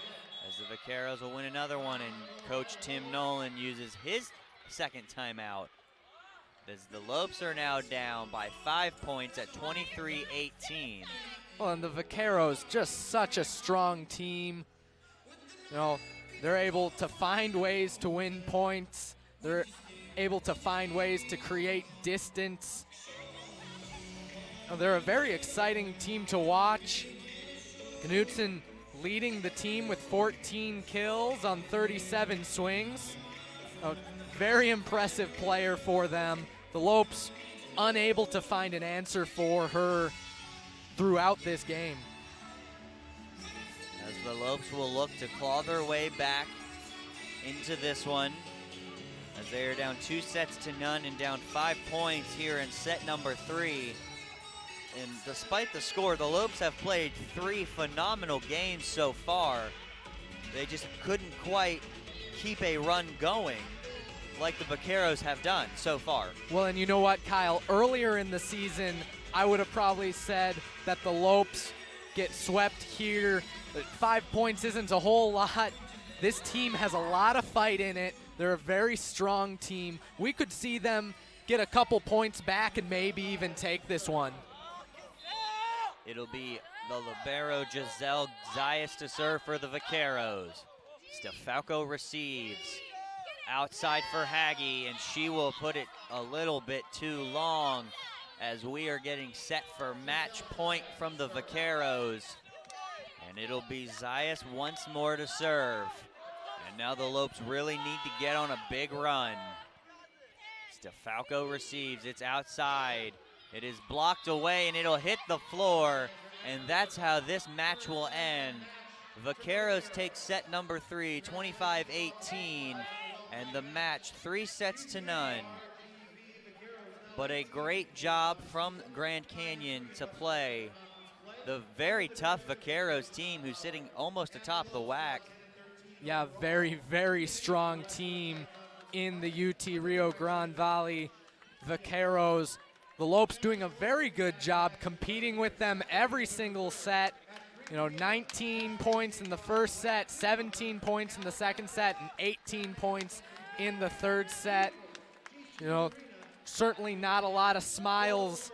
as the Vaqueros will win another one, and Coach Tim Nolan uses his second timeout as the Lopes are now down by 5 points at 23-18. Well, and the Vaqueros, just such a strong team. You know, they're able to find ways to win points. They're able to find ways to create distance. They're a very exciting team to watch. Knutson leading the team with 14 kills on 37 swings. A very impressive player for them. The Lopes unable to find an answer for her throughout this game. As the Lopes will look to claw their way back into this one, as they are down 2-0 and down 5 points here in set number 3. And despite the score, the Lopes have played 3 phenomenal games so far. They just couldn't quite keep a run going like the Vaqueros have done so far. Well, and you know what, Kyle? Earlier in the season, I would have probably said that the Lopes get swept here. 5 points isn't a whole lot. This team has a lot of fight in it. They're a very strong team. We could see them get a couple points back and maybe even take this one. It'll be the libero Giselle Zayas to serve for the Vaqueros. DeFalco receives. Outside for Haggy, and she will put it a little bit too long as we are getting set for match point from the Vaqueros. And it'll be Zayas once more to serve. And now the Lopes really need to get on a big run. DeFalco receives, it's outside. It is blocked away and it'll hit the floor, and that's how this match will end. Vaqueros take set number 3, 25-18, and the match 3-0. But a great job from Grand Canyon to play the very tough Vaqueros team who's sitting almost atop the WAC. Yeah, very, very strong team in the UT Rio Grande Valley Vaqueros. The Lopes doing a very good job competing with them every single set. You know, 19 points in the first set, 17 points in the second set, and 18 points in the third set. You know, certainly not a lot of smiles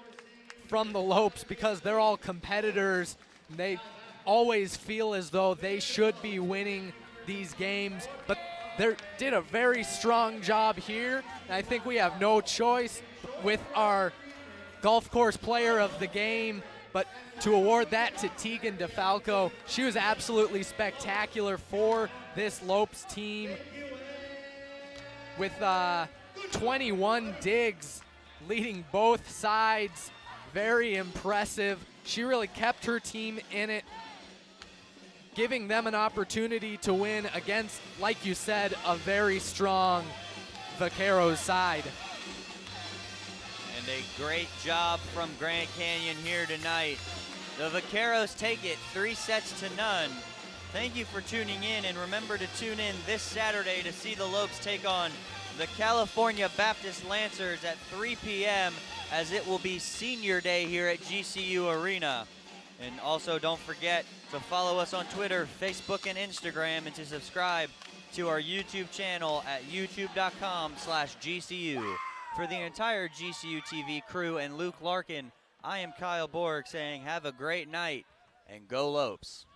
from the Lopes because they're all competitors. They always feel as though they should be winning these games, but they did a very strong job here. And I think we have no choice with our golf course player of the game, but to award that to Tegan DeFalco. She was absolutely spectacular for this Lopes team with 21 digs leading both sides. Very impressive. She really kept her team in it, giving them an opportunity to win against, like you said, a very strong Vaqueros side. And a great job from Grand Canyon here tonight. The Vaqueros take it 3-0. Thank you for tuning in, and remember to tune in this Saturday to see the Lopes take on the California Baptist Lancers at 3 p.m. as it will be senior day here at GCU Arena. And also don't forget to follow us on Twitter, Facebook, and Instagram, and to subscribe to our YouTube channel at youtube.com/GCU. For the entire GCU TV crew and Luke Larkin, I am Kyle Borg saying have a great night and go Lopes.